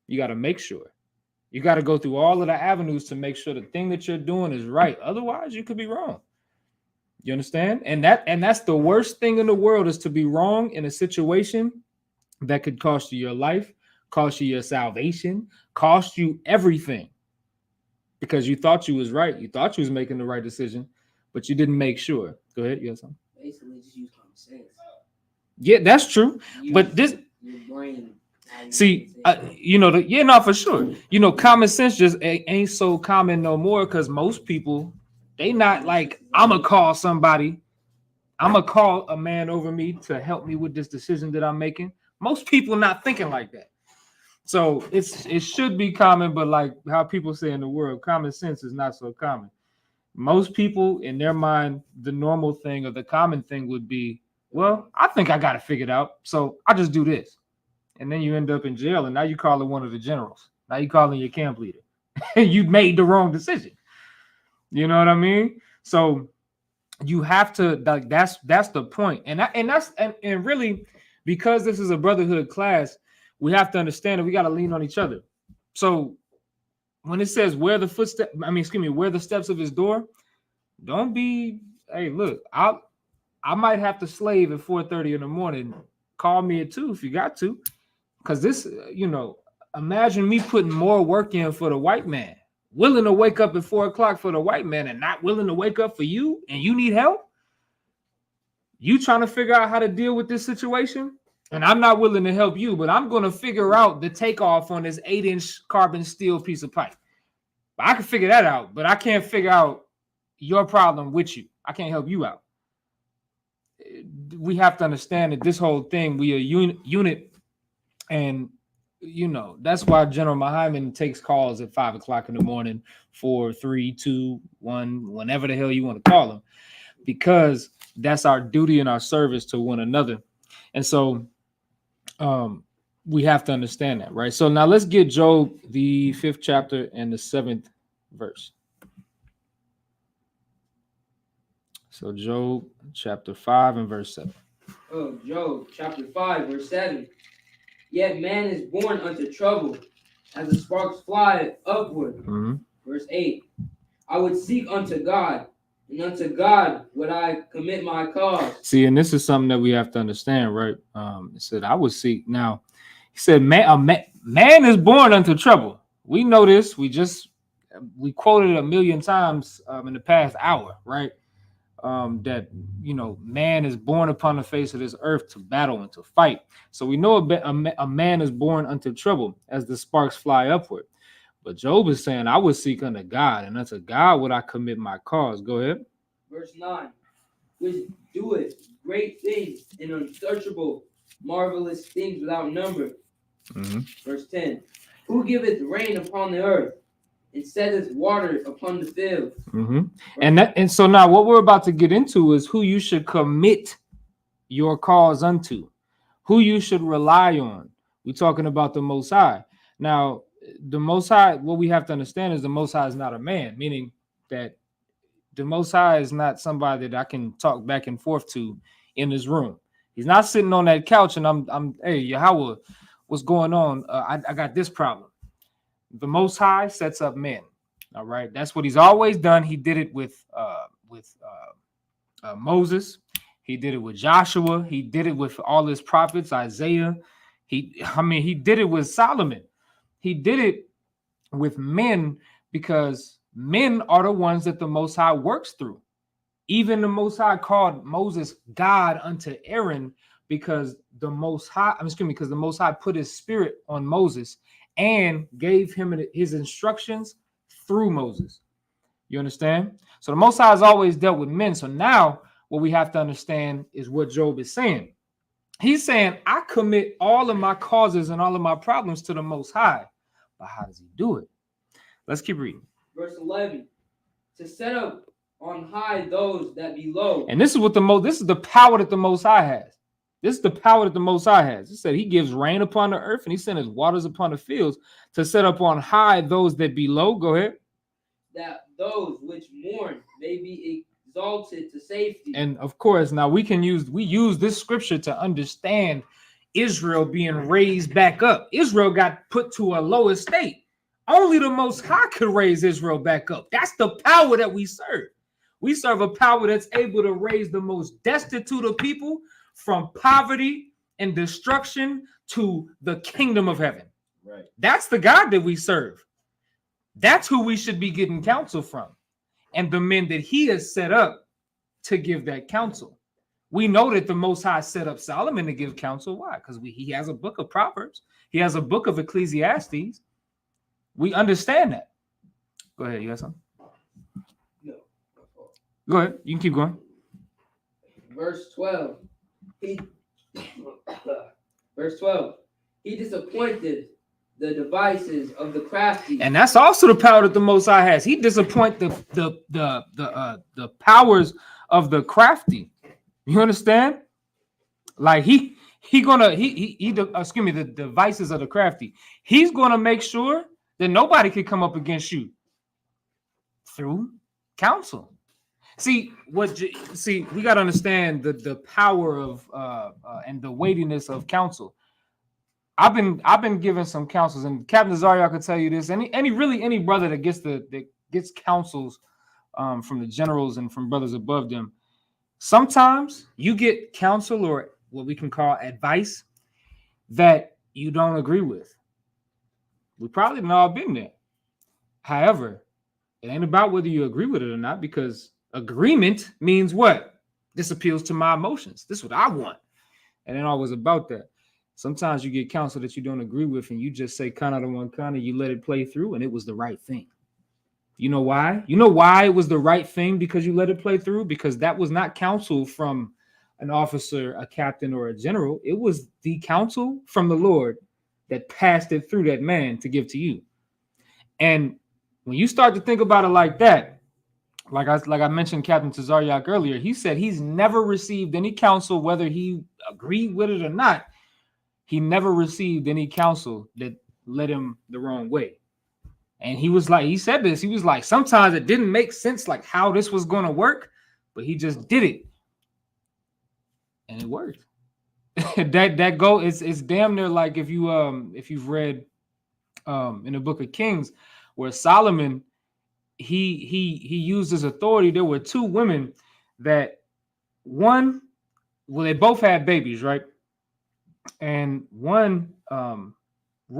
you got to make sure. You got to go through all of the avenues to make sure the thing that you're doing is right. Otherwise, you could be wrong. You understand? And that's the worst thing in the world, is to be wrong in a situation that could cost you your life, cost you your salvation, cost you everything, because you thought you was right. You thought you was making the right decision, but you didn't make sure. Go ahead. You have something? Basically, just use common sense. Yeah, that's true. Use But this, your brain. see, you know, no, for sure. You know, common sense just ain't so common no more because most people, they not like, I'm going to call somebody. I'm going to call a man over me to help me with this decision that I'm making. Most people not thinking like that. So it should be common, but like how people say in the world, common sense is not so common. Most people in their mind, the normal thing or the common thing would be, well, I think I got it figured out. So I'll just do this. And then you end up in jail, and now you calling one of the generals. Now you calling your camp leader. You made the wrong decision. You know what I mean? So you have to, like, that's the point. And really, because this is a brotherhood class, we have to understand that we got to lean on each other. So when it says where the steps of his door, don't be, hey, look, I might have to slave at 4:30 in the morning. Call me at 2 if you got to. Because this, you know, imagine me putting more work in for the white man, willing to wake up at 4 o'clock for the white man and not willing to wake up for you, and you need help. You trying to figure out how to deal with this situation, and I'm not willing to help you, but I'm going to figure out the takeoff on this 8-inch carbon steel piece of pipe. I can figure that out, but I can't figure out your problem with you. I can't help you out. We have to understand that this whole thing, we are unit. And, you know, that's why General Muhammad takes calls at 5 o'clock in the morning, 4, 3, 2, 1, whenever the hell you want to call them, because that's our duty and our service to one another. And so we have to understand that, right? So now let's get Job, the 5th chapter and the 7th verse. So Job chapter 5 and verse 7. Oh, Job chapter 5, verse 7. Yet man is born unto trouble, as the sparks fly upward. Mm-hmm. Verse 8. I would seek unto God, and unto God would I commit my cause. See, and this is something that we have to understand, right? It said, I would seek. Now, he said, man is born unto trouble. We know this. We quoted it a million times in the past hour, right? That, you know, man is born upon the face of this earth to battle and to fight. So we know a man is born unto trouble as the sparks fly upward. But Job is saying, I would seek unto God, and unto God would I commit my cause. Go ahead. Verse 9. Which doeth great things and unsearchable, marvelous things without number. Mm-hmm. Verse 10. Who giveth rain upon the earth, and setteth water upon the field. Mm-hmm. And so now what we're about to get into is who you should commit your cause unto, who you should rely on. We're talking about the Most High. Now, the Most High, what we have to understand is the Most High is not a man, meaning that the Most High is not somebody that I can talk back and forth to in this room. He's not sitting on that couch and I'm hey, Yahweh, what's going on? I got this problem. The Most High sets up men. All right, that's what he's always done. He did it with Moses. He did it with Joshua. He did it with all his prophets, Isaiah. He did it with Solomon. He did it with men because men are the ones that the Most High works through. Even the Most High called Moses God unto Aaron because the Most High, because the Most High put his spirit on Moses and gave him his instructions through Moses. You understand? So the Most High has always dealt with men. So now what we have to understand is what Job is saying. He's saying, I commit all of my causes and all of my problems to the Most High. But how does he do it? Let's keep reading. Verse 11. To set up on high those that be low. And this is what this is the power that the Most High has. This is the power that the Most High has. He said he gives rain upon the earth and he sends his waters upon the fields to set up on high those that be low. Go ahead. That those which mourn may be exalted to safety. And of course, now we use this scripture to understand Israel being raised back up. Israel got put to a low estate. Only the Most High could raise Israel back up. That's the power that we serve. We serve a power that's able to raise the most destitute of people from poverty and destruction to the kingdom of heaven. Right. That's the God that we serve. That's who we should be getting counsel from. And the men that he has set up to give that counsel. We know that the Most High set up Solomon to give counsel. Why? Because he has a book of Proverbs. He has a book of Ecclesiastes. We understand that. Go ahead. You got something? No. Go ahead. You can keep going. Verse 12. Verse 12. He disappointed the devices of the crafty. And that's also the power that the Most High has. He disappoint the powers of the crafty. You understand? Like the devices of the crafty. He's gonna make sure that nobody can come up against you through counsel. We got to understand the power of and the weightiness of counsel. I've been given some counsels, and Captain Zaria could tell you this. Any brother that gets counsels from the generals and from brothers above them, sometimes you get counsel or what we can call advice that you don't agree with. We probably have all been there. However, it ain't about whether you agree with it or not, because agreement means what? This appeals to my emotions. This is what I want. And it ain't always about that. Sometimes you get counsel that you don't agree with, and you just say kind of the one kind of, you let it play through, and it was the right thing. You know why? You know why it was the right thing? Because you let it play through? Because that was not counsel from an officer, a captain, or a general. It was the counsel from the Lord that passed it through that man to give to you. And when you start to think about it like that, like I mentioned Captain Tazaryak earlier, he said he's never received any counsel, whether he agreed with it or not. He never received any counsel that led him the wrong way. And he was like, he said this, he was like, sometimes it didn't make sense, like how this was going to work, but he just did it. And it worked. It's damn near like if you've read in the Book of Kings, where Solomon he used his authority. There were two women that they both had babies, right? And one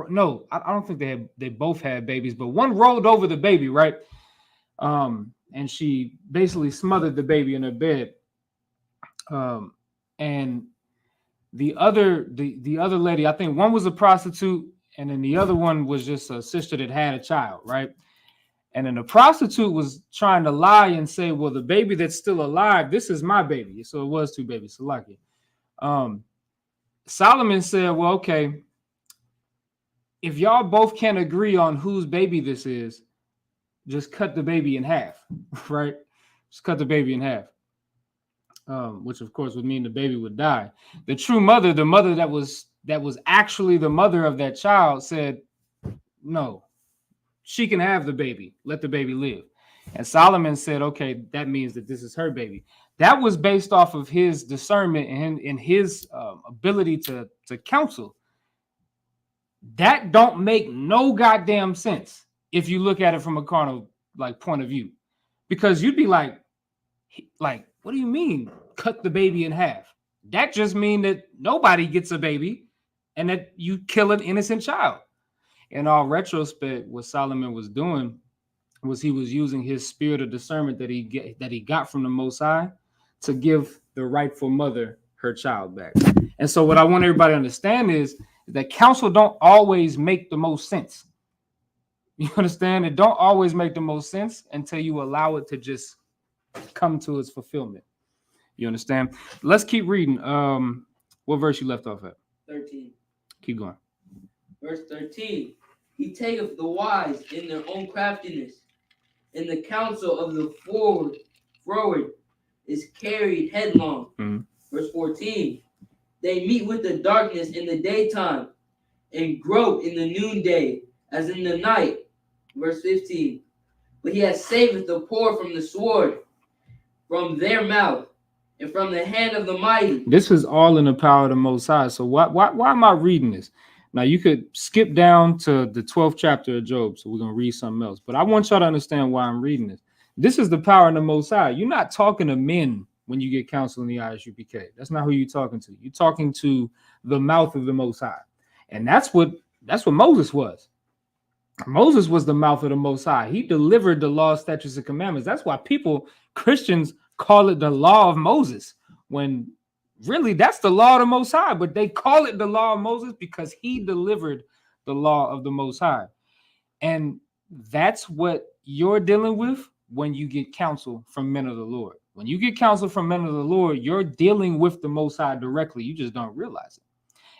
no, I don't think they both had babies, but one rolled over the baby, right? And she basically smothered the baby in her bed. And the other lady, I think one was a prostitute, and then the other one was just a sister that had a child, right? And then the prostitute was trying to lie and say, well, the baby that's still alive, this is my baby. So it was two babies, so like it. Solomon said, well, okay, if y'all both can't agree on whose baby this is, just cut the baby in half, right? Just cut the baby in half. Which of course would mean the baby would die. The true mother, the mother that was actually the mother of that child, said, no, she can have the baby. Let the baby live. And Solomon said, okay, that means that this is her baby. That was based off of his discernment and his ability to counsel. That don't make no goddamn sense if you look at it from a carnal point of view, because you'd be like, what do you mean cut the baby in half? That just means that nobody gets a baby and that you kill an innocent child. In all retrospect, what Solomon was doing was he was using his spirit of discernment that he got from the Most High to give the rightful mother her child back. And so what I want everybody to understand is that counsel don't always make the most sense. You understand? It don't always make the most sense until you allow it to just come to its fulfillment. You understand? Let's keep reading. What verse you left off at? 13. Keep going. Verse 13. He taketh the wise in their own craftiness, and the counsel of the froward is carried headlong. Mm-hmm. Verse 14. They meet with the darkness in the daytime, and grope in the noonday, as in the night. Verse 15. But he has saved the poor from the sword, from their mouth, and from the hand of the mighty. This is all in the power of the Most High. So why am I reading this? Now, you could skip down to the 12th chapter of Job, so we're going to read something else. But I want y'all to understand why I'm reading this. This is the power of the Most High. You're not talking to men when you get counsel in the ISUPK. That's not who you're talking to. You're talking to the mouth of the Most High. And that's what Moses was. Moses was the mouth of the Most High. He delivered the law, statutes, and commandments. That's why Christians call it the law of Moses, when really that's the law of the Most High, but they call it the law of Moses because he delivered the law of the Most High. And that's what you're dealing with when you get counsel from men of the Lord. When you get counsel from men of the Lord, you're dealing with the Most High directly. You just don't realize it.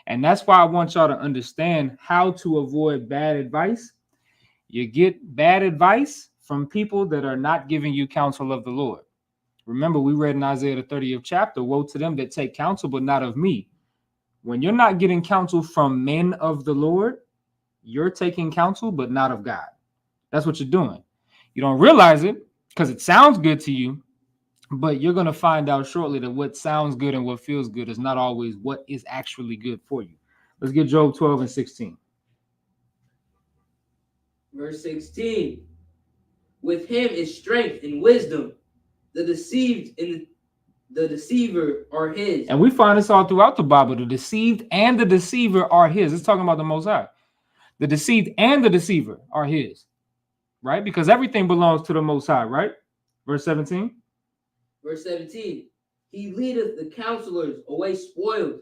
And that's why I want y'all to understand how to avoid bad advice. You get bad advice from people that are not giving you counsel of the Lord. Remember, we read in Isaiah the 30th chapter, woe to them that take counsel, but not of me. When you're not getting counsel from men of the Lord, you're taking counsel, but not of God. That's what you're doing. You don't realize it because it sounds good to you, but you're going to find out shortly that what sounds good and what feels good is not always what is actually good for you. Let's get Job 12 and 16. Verse 16. With him is strength and wisdom. The deceived and the deceiver are his. And we find this all throughout the Bible. The deceived and the deceiver are his. It's talking about the Most High. The deceived and the deceiver are his, right? Because everything belongs to the Most High, right? Verse 17. Verse 17. He leadeth the counselors away spoiled,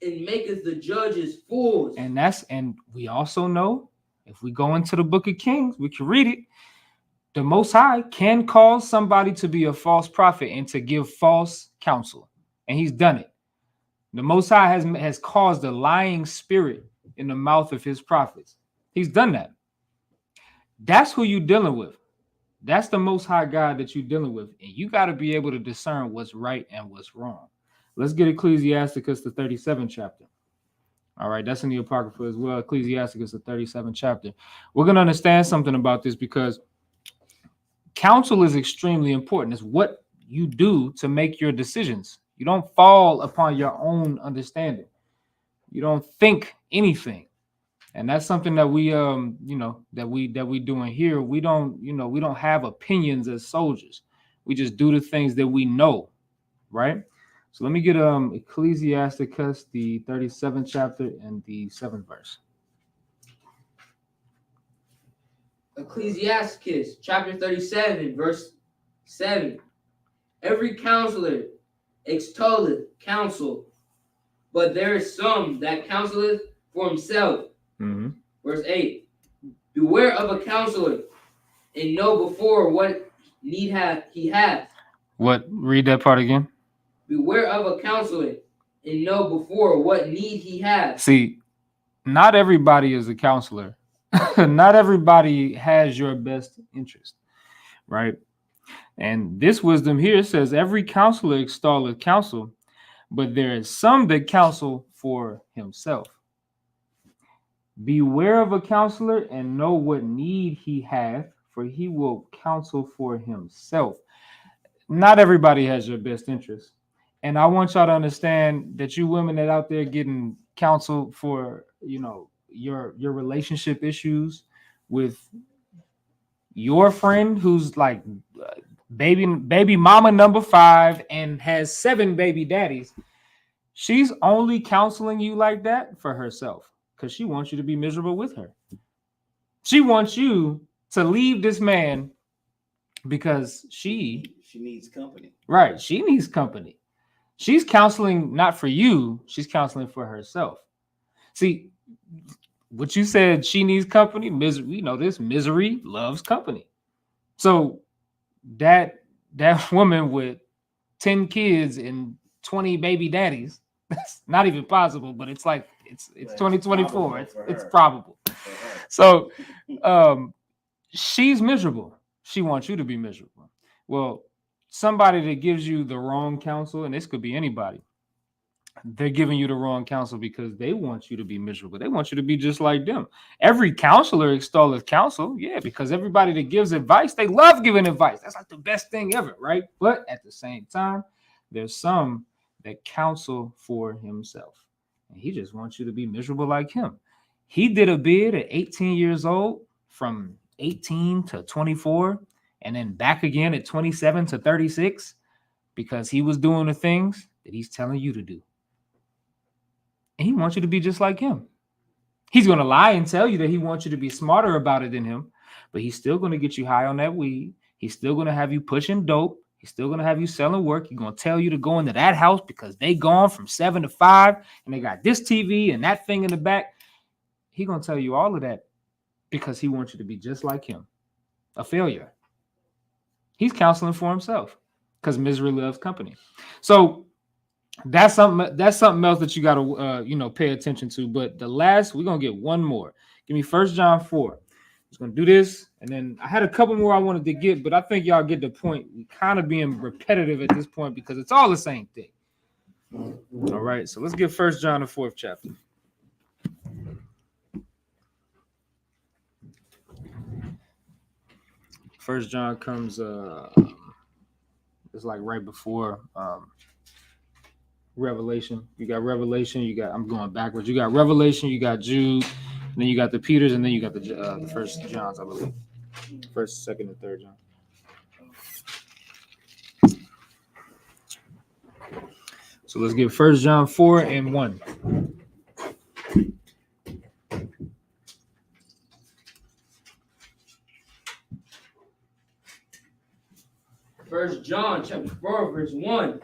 and maketh the judges fools. And we also know, if we go into the book of Kings, we can read it. The Most High can cause somebody to be a false prophet and to give false counsel. And he's done it. The Most High has caused a lying spirit in the mouth of his prophets. He's done that. That's who you're dealing with. That's the Most High God that you're dealing with. And you got to be able to discern what's right and what's wrong. Let's get Ecclesiasticus, the 37th chapter. All right, that's in the Apocrypha as well. Ecclesiasticus, the 37th chapter. We're going to understand something about this because counsel is extremely important. It's what you do to make your decisions. You don't fall upon your own understanding. You don't think anything. And that's something that we that we doing here. We don't have opinions as soldiers. We just do the things that we know, right? So let me get Ecclesiasticus, the 37th chapter and the 7th verse. Ecclesiasticus chapter 37, verse 7. Every counselor extolleth counsel, but there is some that counseleth for himself. Mm-hmm. Verse 8. Beware of a counselor, and know before what need he hath. What? Read that part again. Beware of a counselor, and know before what need he hath. See, not everybody is a counselor. Not everybody has your best interest, right? And this wisdom here says every counselor extolleth counsel, but there is some that counsel for himself. Beware of a counselor and know what need he hath, for he will counsel for himself. Not everybody has your best interest. And I want y'all to understand that you women that out there getting counsel for, your relationship issues with your friend who's like baby mama number 5 and has 7 baby daddies, she's only counseling you like that for herself because she wants you to be miserable with her. She wants you to leave this man because she needs company. Right, she needs company. She's counseling not for you, she's counseling for herself. See, what you said, she needs company, misery, we know this, misery loves company. So that woman with 10 kids and 20 baby daddies, that's not even possible, but it's like it's 2024. It's probable. So she's miserable. She wants you to be miserable. Well, somebody that gives you the wrong counsel, and this could be anybody, they're giving you the wrong counsel because they want you to be miserable. They want you to be just like them. Every counselor extolleth counsel, yeah, because everybody that gives advice, they love giving advice. That's like the best thing ever, right? But at the same time, there's some that counsel for himself, and he just wants you to be miserable like him. He did a bid at 18 years old, from 18 to 24, and then back again at 27 to 36, because he was doing the things that he's telling you to do. And he wants you to be just like him. He's going to lie and tell you that he wants you to be smarter about it than him, but he's still going to get you high on that weed. He's still going to have you pushing dope. He's still gonna have you selling work. He's gonna tell you to go into that house because they gone from 7 to 5 and they got this TV and that thing in the back. He's gonna tell you all of that because he wants you to be just like him, a failure. He's counseling for himself because misery loves company. So that's something else that you gotta pay attention to. But the last, we're gonna get one more. Give me 1 John 4. Just gonna do this, and then I had a couple more I wanted to get, but I think y'all get the point. We kind of being repetitive at this point because it's all the same thing. All right, so let's get 1 John the 4th chapter. First John comes it's like right before Revelation. You got Revelation, I'm going backwards. You got Revelation, you got Jude, and then you got the Peters, and then you got the first Johns, I believe. First, second, and third John. So let's get 1 John 4 and 1. First John chapter 4, verse 1.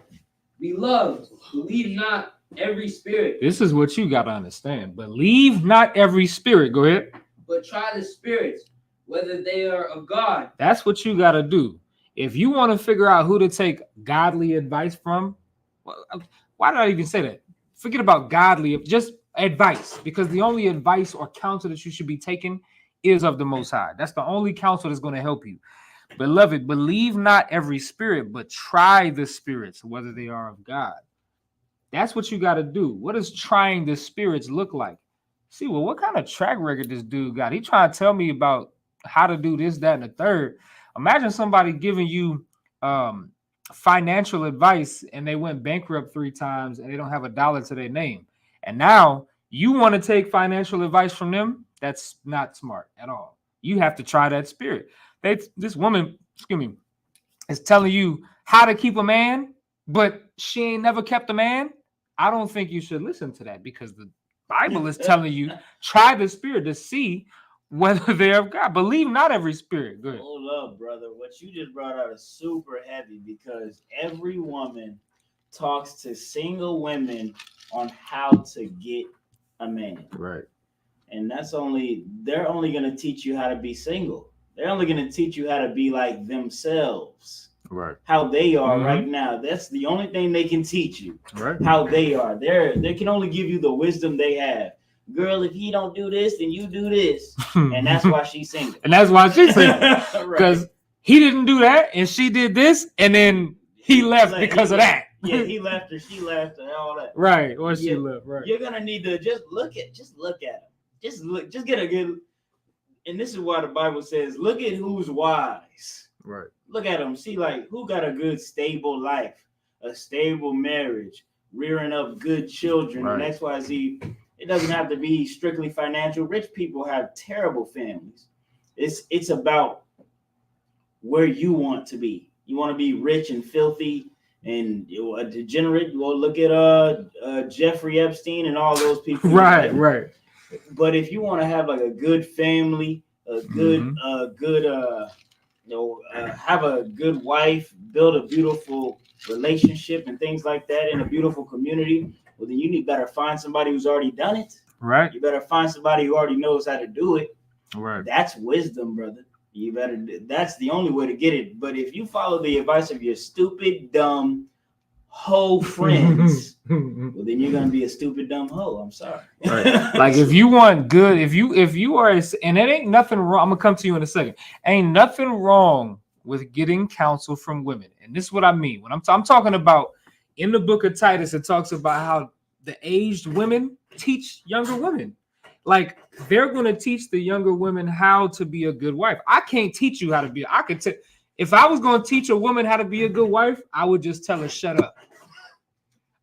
Beloved, believe not every spirit. This is what you got to understand. Believe not every spirit. Go ahead. But try the spirits, whether they are of God. That's what you got to do. If you want to figure out who to take godly advice from, why did I even say that? Forget about godly, just advice, because the only advice or counsel that you should be taking is of the Most High. That's the only counsel that's going to help you. Beloved, believe not every spirit, but try the spirits, whether they are of God. That's what you got to do. What does trying the spirits look like? See, well, what kind of track record this dude got? He trying to tell me about how to do this, that, and the third. Imagine somebody giving you financial advice and they went bankrupt 3 times and they don't have a dollar to their name. And now you want to take financial advice from them? That's not smart at all. You have to try that spirit. This woman, is telling you how to keep a man, but she ain't never kept a man. I don't think you should listen to that because the Bible is telling you try the spirit to see whether they're of God. Believe not every spirit. Good. Hold up, brother. What you just brought out is super heavy because every woman talks to single women on how to get a man. Right. And they're only going to teach you how to be single. They're only going to teach you how to be like themselves. Right. How they are right now. That's the only thing they can teach you. Right. How they are. They can only give you the wisdom they have. Girl, if he don't do this, then you do this. And that's why she's single. And that's why she's single. Because he didn't do that and she did this and then he left because of that. Yeah, he left or she left and all that. Right. Or she left. Right. You're gonna need to just look at him. Just get a good. And this is why the Bible says, look at who's wise. Right. Look at them. See, like, who got a good, stable life, a stable marriage, rearing up good children, and XYZ. It doesn't have to be strictly financial. Rich people have terrible families. It's about where you want to be. You want to be rich and filthy and a degenerate. You will look at Jeffrey Epstein and all those people. Right, right. But if you want to have like a good family, a good, have a good wife, build a beautiful relationship and things like that in a beautiful community, well, then you better find somebody who's already done it. Right. You better find somebody who already knows how to do it. Right. That's wisdom, brother. That's the only way to get it. But if you follow the advice of your stupid, dumb, hoe friends, well, then you're gonna be a stupid, dumb hoe. I'm sorry. Right. Like if you want good, if you are, and it ain't nothing wrong. I'm gonna come to you in a second. Ain't nothing wrong with getting counsel from women, and this is what I mean when I'm talking about. In the book of Titus, it talks about how the aged women teach younger women. Like they're going to teach the younger women how to be a good wife. I can't teach you how to be. If I was going to teach a woman how to be a good wife, I would just tell her, shut up.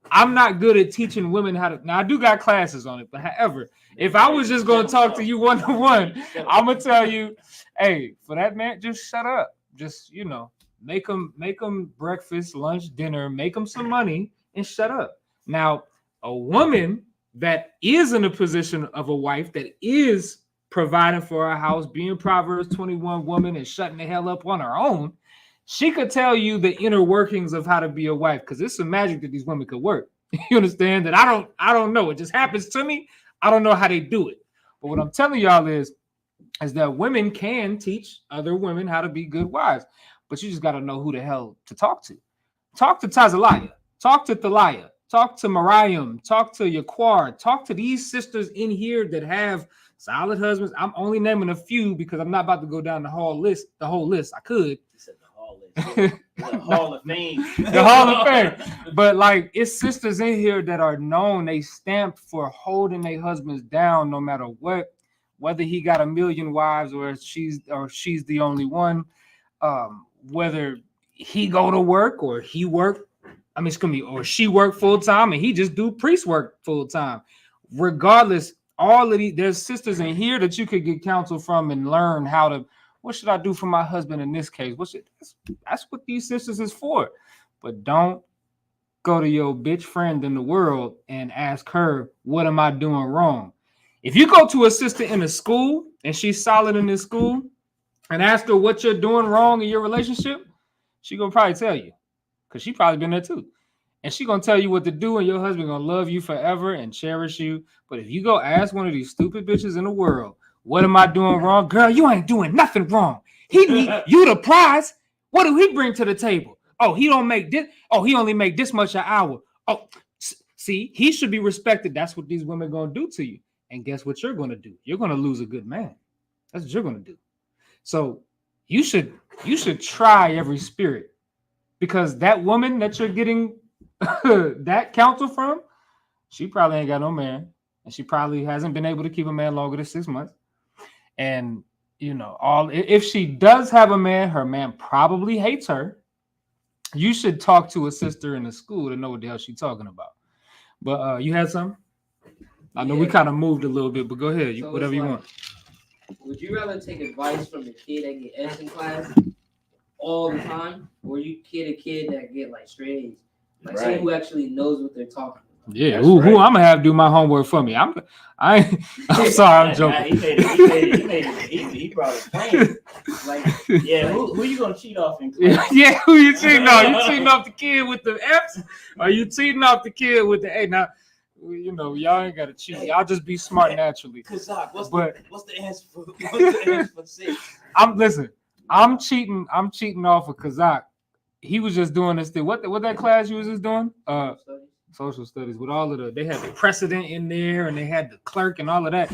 I'm not good at teaching women how to. Now I do got classes on it, but however, if I was just going to talk to you one-to-one, I'm going to tell you, hey, for that man, just shut up. Just, make them breakfast, lunch, dinner, make them some money and shut up. Now, a woman that is in a position of a wife that is providing for her house, being Proverbs 21 woman and shutting the hell up on her own, She could tell you the inner workings of how to be a wife, because it's some magic that these women could work. You understand that? I don't know. It just happens to me. I don't know how they do it. But what I'm telling y'all is that women can teach other women how to be good wives, but you just got to know who the hell to talk to. Talk to Tazaliah. Talk to Thaliah. Talk to Mariam. Talk to Yaquar. Talk to these sisters in here that have solid husbands. I'm only naming a few because I'm not about to go down the whole list. I could. You said the hall list. The Hall of Fame. The Hall of Fame. But like, it's sisters in here that are known. They stamped for holding their husbands down no matter what, whether he got a million wives or she's the only one, whether he go to work or he work. I mean, it's gonna be, or she work full time and he just do priest work full time. Regardless, all of these, there's sisters in here that you could get counsel from and learn how to. What should I do for my husband in this case? That's what these sisters is for. But don't go to your bitch friend in the world and ask her, what am I doing wrong? If you go to a sister in a school and she's solid in this school and ask her what you're doing wrong in your relationship, she gonna probably tell you, because she probably been there too. And she gonna tell you what to do, and your husband gonna love you forever and cherish you. But if you go ask one of these stupid bitches in the world, what am I doing wrong? Girl, you ain't doing nothing wrong. He need you the prize. What do he bring to the table? Oh, he don't make this. Oh, he only make this much an hour. Oh, see, he should be respected. That's what these women gonna do to you. And guess what you're gonna do? You're gonna lose a good man. That's what you're gonna do. So you should try every spirit, because that woman that you're getting that counsel from, she probably ain't got no man, and she probably hasn't been able to keep a man longer than 6 months. And if she does have a man, her man probably hates her. You should talk to a sister in the school to know what the hell she's talking about. But you had something? I know we kind of moved a little bit, but go ahead. So Whatever you want. Would you rather take advice from the kid that get F's in class all the time, or you a kid that get like straight A's? Like someone who actually knows what they're talking about. Yeah, who I'm gonna have do my homework for me. I'm sorry, I'm joking. He brought it plain. Like, yeah, who you gonna cheat off in class? Yeah, who you cheating off? You cheating off the kid with the F's, or you cheating off the kid with the A? Now, y'all ain't gotta cheat. Y'all just be smart naturally. Kazak, what's the answer for 6? I'm cheating off of Kazak. He was just doing this thing. What that class you was just doing? Social studies with all of they had the precedent in there and they had the clerk and all of that.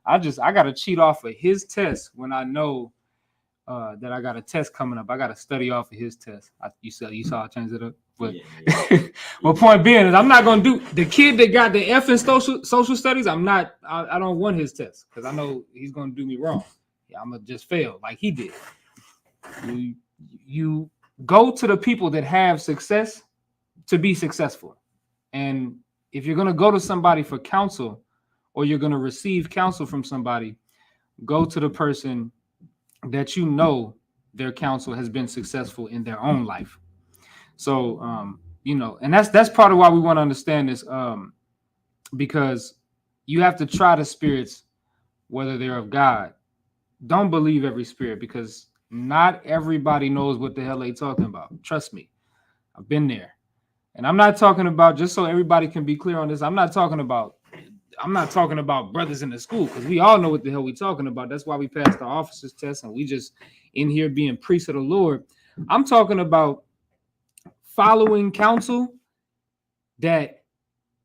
I got to cheat off of his test when I know that I got a test coming up. I got to study off of his test. You saw I changed it up. But my point being is I'm not going to do the kid that got the F in social studies. I don't want his test because I know he's going to do me wrong. Yeah, I'm going to just fail like he did. You go to the people that have success to be successful. And if you're going to go to somebody for counsel or you're going to receive counsel from somebody, go to the person that you know their counsel has been successful in their own life. So, and that's part of why we want to understand this, because you have to try the spirits, whether they're of God. Don't believe every spirit, because not everybody knows what the hell they're talking about. Trust me, I've been there. And I'm not talking about, just so everybody can be clear on this, I'm not talking about brothers in the school, because we all know what the hell we're talking about. That's why we passed the officers test and we just in here being priests of the Lord. I'm talking about following counsel that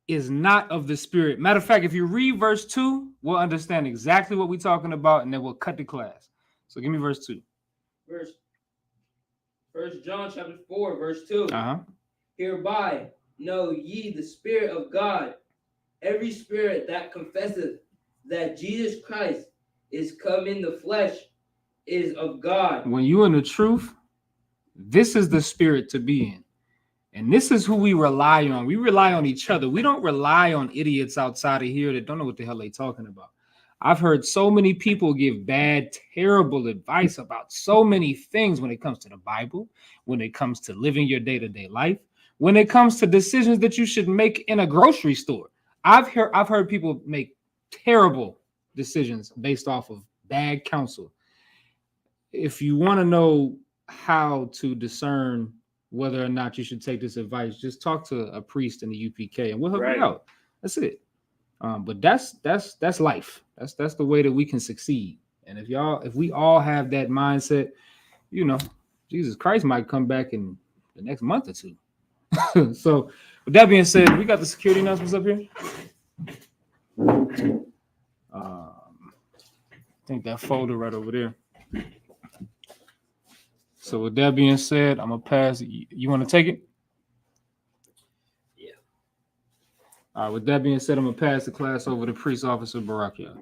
is not of the spirit. Matter of fact, if you read verse 2, we'll understand exactly what we're talking about, and then we'll cut the class. So give me verse 2. First John chapter 4, verse 2. Uh-huh. Hereby know ye the Spirit of God. Every spirit that confesseth that Jesus Christ is come in the flesh is of God. When you in the truth, this is the spirit to be in. And this is who we rely on. We rely on each other. We don't rely on idiots outside of here that don't know what the hell they're talking about. I've heard so many people give bad, terrible advice about so many things when it comes to the Bible, when it comes to living your day-to-day life, when it comes to decisions that you should make in a grocery store. I've heard people make terrible decisions based off of bad counsel. If you want to know how to discern whether or not you should take this advice, just talk to a priest in the UPK and we'll help you out. That's it. But that's life. That's the way that we can succeed. And if we all have that mindset, you know, Jesus Christ might come back in the next month or two. So with that being said, we got the security announcements up here. I think that folder right over there. So with that being said, I'm gonna pass. You want to take it? Yeah. All right. With that being said, I'm gonna pass the class over to Priest Officer Barakia.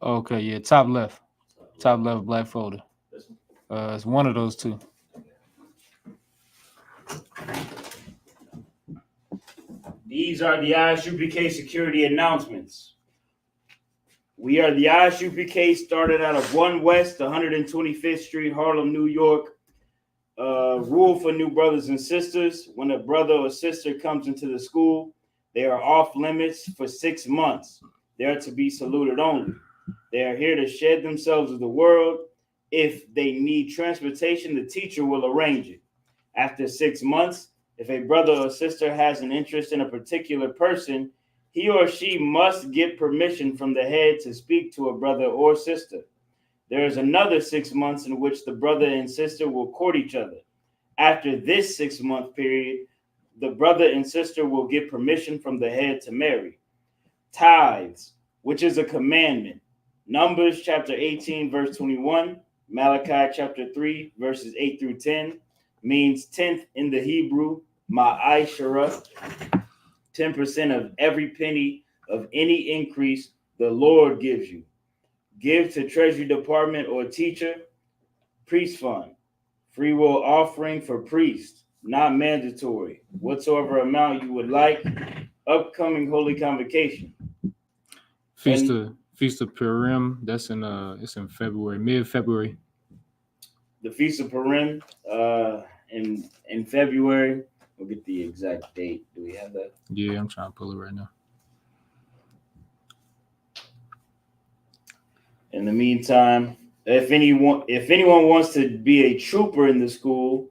Okay. Yeah. Top left, black folder. It's one of those two. These are the ISUPK security announcements. We are the ISUPK, started out of 1 West 125th Street, Harlem, New York. Rule for new brothers and sisters: when a brother or sister comes into the school, they are off limits for 6 months. They are to be saluted only. They are here to shed themselves of the world. If they need transportation, the teacher will arrange it. After 6 months, if a brother or sister has an interest in a particular person, he or she must get permission from the head to speak to a brother or sister. There is another 6 months in which the brother and sister will court each other. After this 6-month period, the brother and sister will get permission from the head to marry. Tithes, which is a commandment. Numbers chapter 18, verse 21, Malachi chapter 3, verses 8 through 10, means 10th in the Hebrew, ma'ashara, 10% of every penny of any increase the Lord gives you. Give to Treasury Department or teacher. Priest fund, free will offering for priest, not mandatory. Whatsoever amount you would like. Upcoming Holy Convocation. Feast of Purim. That's it's in February, mid-February. The Feast of Purim, in February. We'll get the exact date. Do we have that? Yeah, I'm trying to pull it right now. In the meantime, if anyone wants to be a trooper in the school,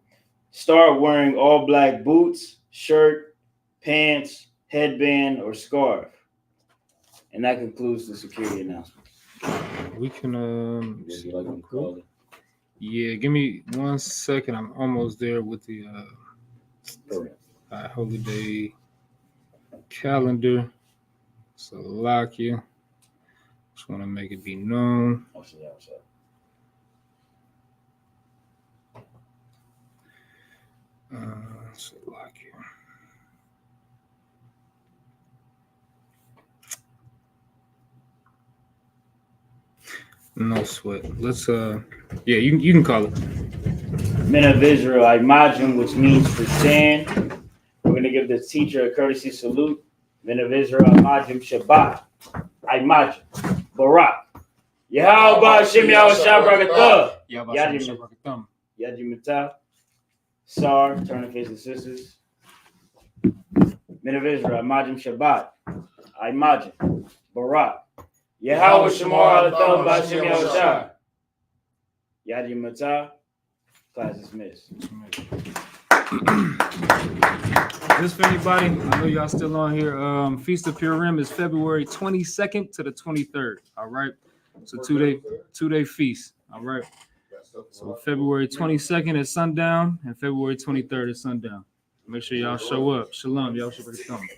start wearing all black boots, shirt, pants, headband, or scarf. And that concludes the security announcement. We can Cool. Yeah, give me 1 second. I'm almost there with the Holy Day calendar. So lock you. Just want to make it be known. So lock you. No sweat. Let's yeah, you can call it. Men of Israel, I imagine, which means to stand. We're gonna give the teacher a courtesy salute. Men of Israel, I imagine Shabbat. I imagine Barak. Yahweh Hashem Yahweh Shabrakatah. Yadi Matah. Sar, turn and face the sisters. Men of Israel, I imagine Shabbat. I imagine Barak. Yahweh Shemar Alatham B'Hashem Yahushua. Yadi Matah. Class dismissed. Just for anybody, I know y'all still on here. Feast of Purim is February 22nd to the 23rd. All right. So two-day feast. All right. So February 22nd at sundown and February 23rd at sundown. Make sure y'all show up. Shalom. Y'all should be coming.